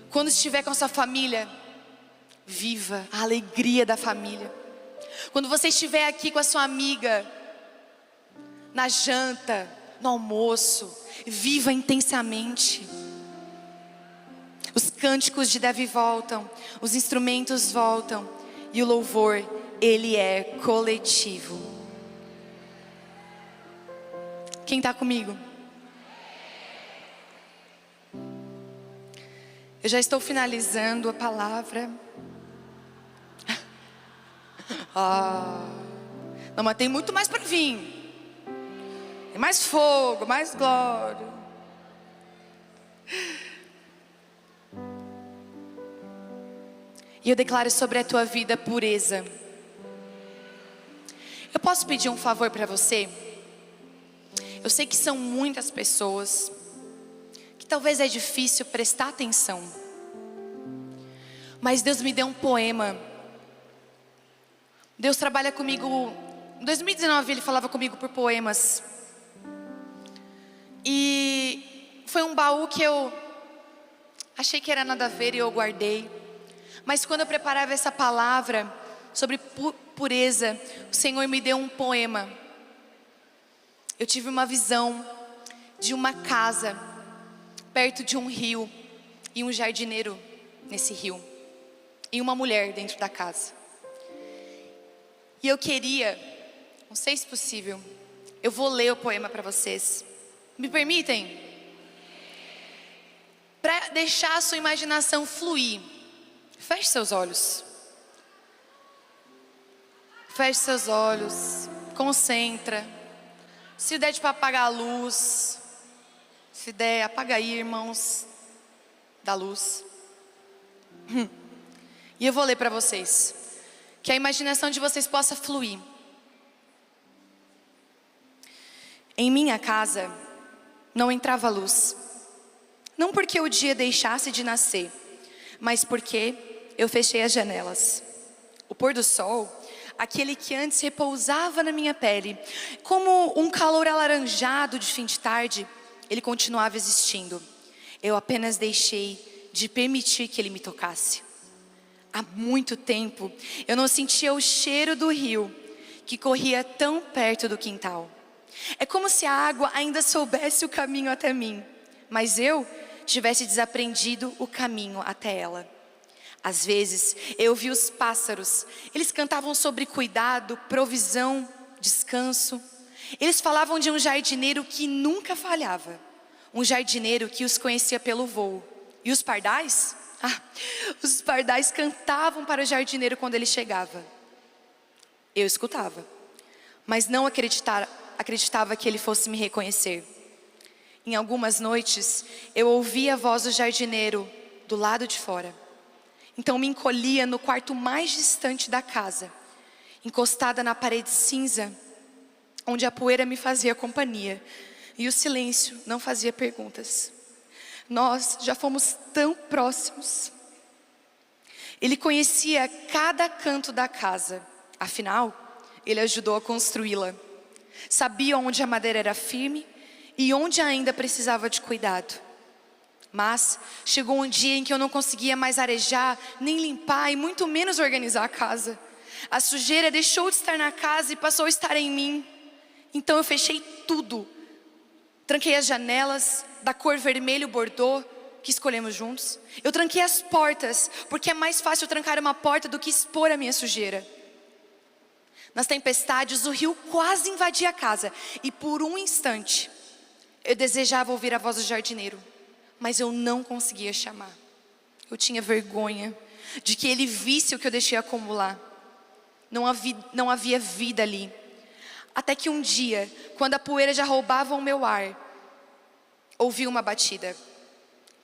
Quando estiver com a sua família, viva a alegria da família. Quando você estiver aqui com a sua amiga, na janta, no almoço, viva intensamente. Os cânticos de Davi voltam, os instrumentos voltam, e o louvor, ele é coletivo. Quem está comigo? Eu já estou finalizando a palavra. Não, mas tem muito mais para vir. Tem mais fogo, mais glória. E eu declaro sobre a tua vida pureza. Eu posso pedir um favor para você? Eu sei que são muitas pessoas que talvez é difícil prestar atenção. Mas Deus me deu um poema. Deus trabalha comigo. Em 2019 Ele falava comigo por poemas. E foi um baú que eu achei que era nada a ver e eu guardei. Mas quando eu preparava essa palavra sobre pureza, o Senhor me deu um poema. Eu tive uma visão de uma casa perto de um rio e um jardineiro nesse rio e uma mulher dentro da casa. E eu queria, não sei se é possível, eu vou ler o poema para vocês. Me permitem? Para deixar a sua imaginação fluir, feche seus olhos. Feche seus olhos, concentra. Se der para apagar a luz, se der, apaga aí, irmãos, da luz. E eu vou ler para vocês, que a imaginação de vocês possa fluir. Em minha casa não entrava luz, não porque o dia deixasse de nascer, mas porque eu fechei as janelas. O pôr do sol, aquele que antes repousava na minha pele, como um calor alaranjado de fim de tarde, ele continuava existindo. Eu apenas deixei de permitir que ele me tocasse. Há muito tempo eu não sentia o cheiro do rio que corria tão perto do quintal. É como se a água ainda soubesse o caminho até mim, mas eu tivesse desaprendido o caminho até ela. Às vezes eu vi os pássaros, eles cantavam sobre cuidado, provisão, descanso. Eles falavam de um jardineiro que nunca falhava, um jardineiro que os conhecia pelo voo. E os pardais? Os pardais cantavam para o jardineiro quando ele chegava. Eu escutava, mas não acreditava que ele fosse me reconhecer. Em algumas noites, eu ouvia a voz do jardineiro do lado de fora. Então me encolhia no quarto mais distante da casa, encostada na parede cinza, onde a poeira me fazia companhia e o silêncio não fazia perguntas. Nós já fomos tão próximos. Ele conhecia cada canto da casa, afinal, ele ajudou a construí-la. Sabia onde a madeira era firme e onde ainda precisava de cuidado. Mas chegou um dia em que eu não conseguia mais arejar, nem limpar e muito menos organizar a casa. A sujeira deixou de estar na casa e passou a estar em mim. Então eu fechei tudo. Tranquei as janelas da cor vermelho bordô que escolhemos juntos. Eu tranquei as portas, porque é mais fácil trancar uma porta do que expor a minha sujeira. Nas tempestades, o rio quase invadia a casa. E por um instante, eu desejava ouvir a voz do jardineiro. Mas eu não conseguia chamar. Eu tinha vergonha de que ele visse o que eu deixei acumular. Não havia vida ali. Até que um dia, quando a poeira já roubava o meu ar, ouvi uma batida.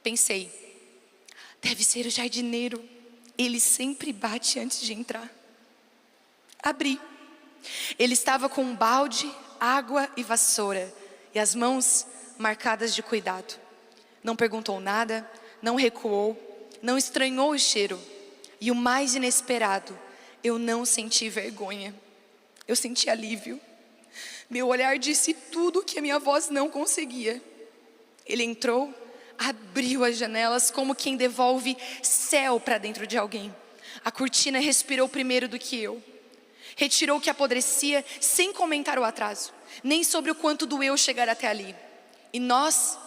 Pensei, deve ser o jardineiro. Ele sempre bate antes de entrar. Abri. Ele estava com um balde, água e vassoura, e as mãos marcadas de cuidado. Não perguntou nada, não recuou, não estranhou o cheiro. E o mais inesperado, eu não senti vergonha. Eu senti alívio. Meu olhar disse tudo o que a minha voz não conseguia. Ele entrou, abriu as janelas como quem devolve céu para dentro de alguém. A cortina respirou primeiro do que eu. Retirou o que apodrecia sem comentar o atraso, nem sobre o quanto doeu chegar até ali. E nós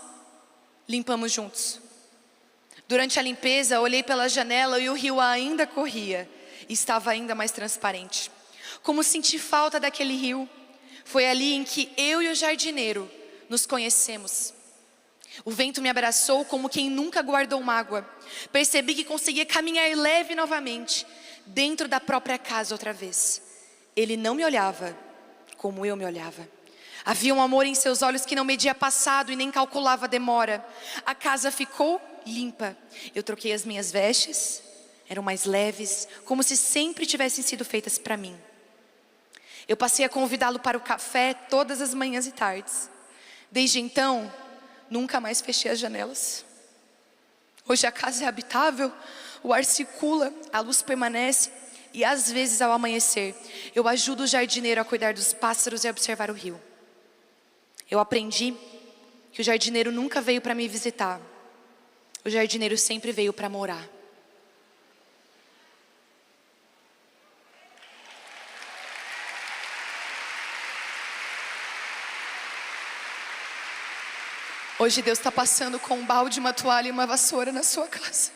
limpamos juntos. Durante a limpeza, olhei pela janela e o rio ainda corria. E estava ainda mais transparente. Como senti falta daquele rio, foi ali em que eu e o jardineiro nos conhecemos. O vento me abraçou como quem nunca guardou mágoa. Percebi que conseguia caminhar leve novamente, dentro da própria casa outra vez. Ele não me olhava como eu me olhava. Havia um amor em seus olhos que não media passado e nem calculava a demora. A casa ficou limpa. Eu troquei as minhas vestes, eram mais leves, como se sempre tivessem sido feitas para mim. Eu passei a convidá-lo para o café todas as manhãs e tardes. Desde então, nunca mais fechei as janelas. Hoje a casa é habitável, o ar circula, a luz permanece. E às vezes ao amanhecer, eu ajudo o jardineiro a cuidar dos pássaros e a observar o rio. Eu aprendi que o jardineiro nunca veio para me visitar. O jardineiro sempre veio para morar. Hoje Deus está passando com um balde, uma toalha e uma vassoura na sua casa.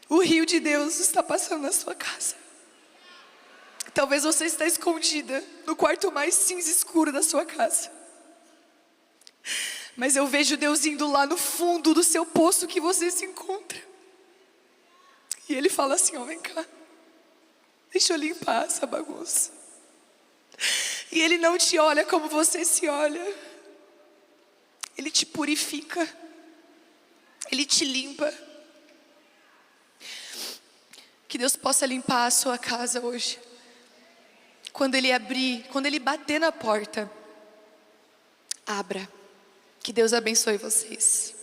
O rio de Deus está passando na sua casa. Talvez você está escondida no quarto mais cinza escuro da sua casa. Mas eu vejo Deus indo lá no fundo do seu poço que você se encontra. E Ele fala assim, ó, vem cá. Deixa eu limpar essa bagunça. E Ele não te olha como você se olha. Ele te purifica. Ele te limpa. Que Deus possa limpar a sua casa hoje. Quando Ele abrir, quando Ele bater na porta, abra. Que Deus abençoe vocês.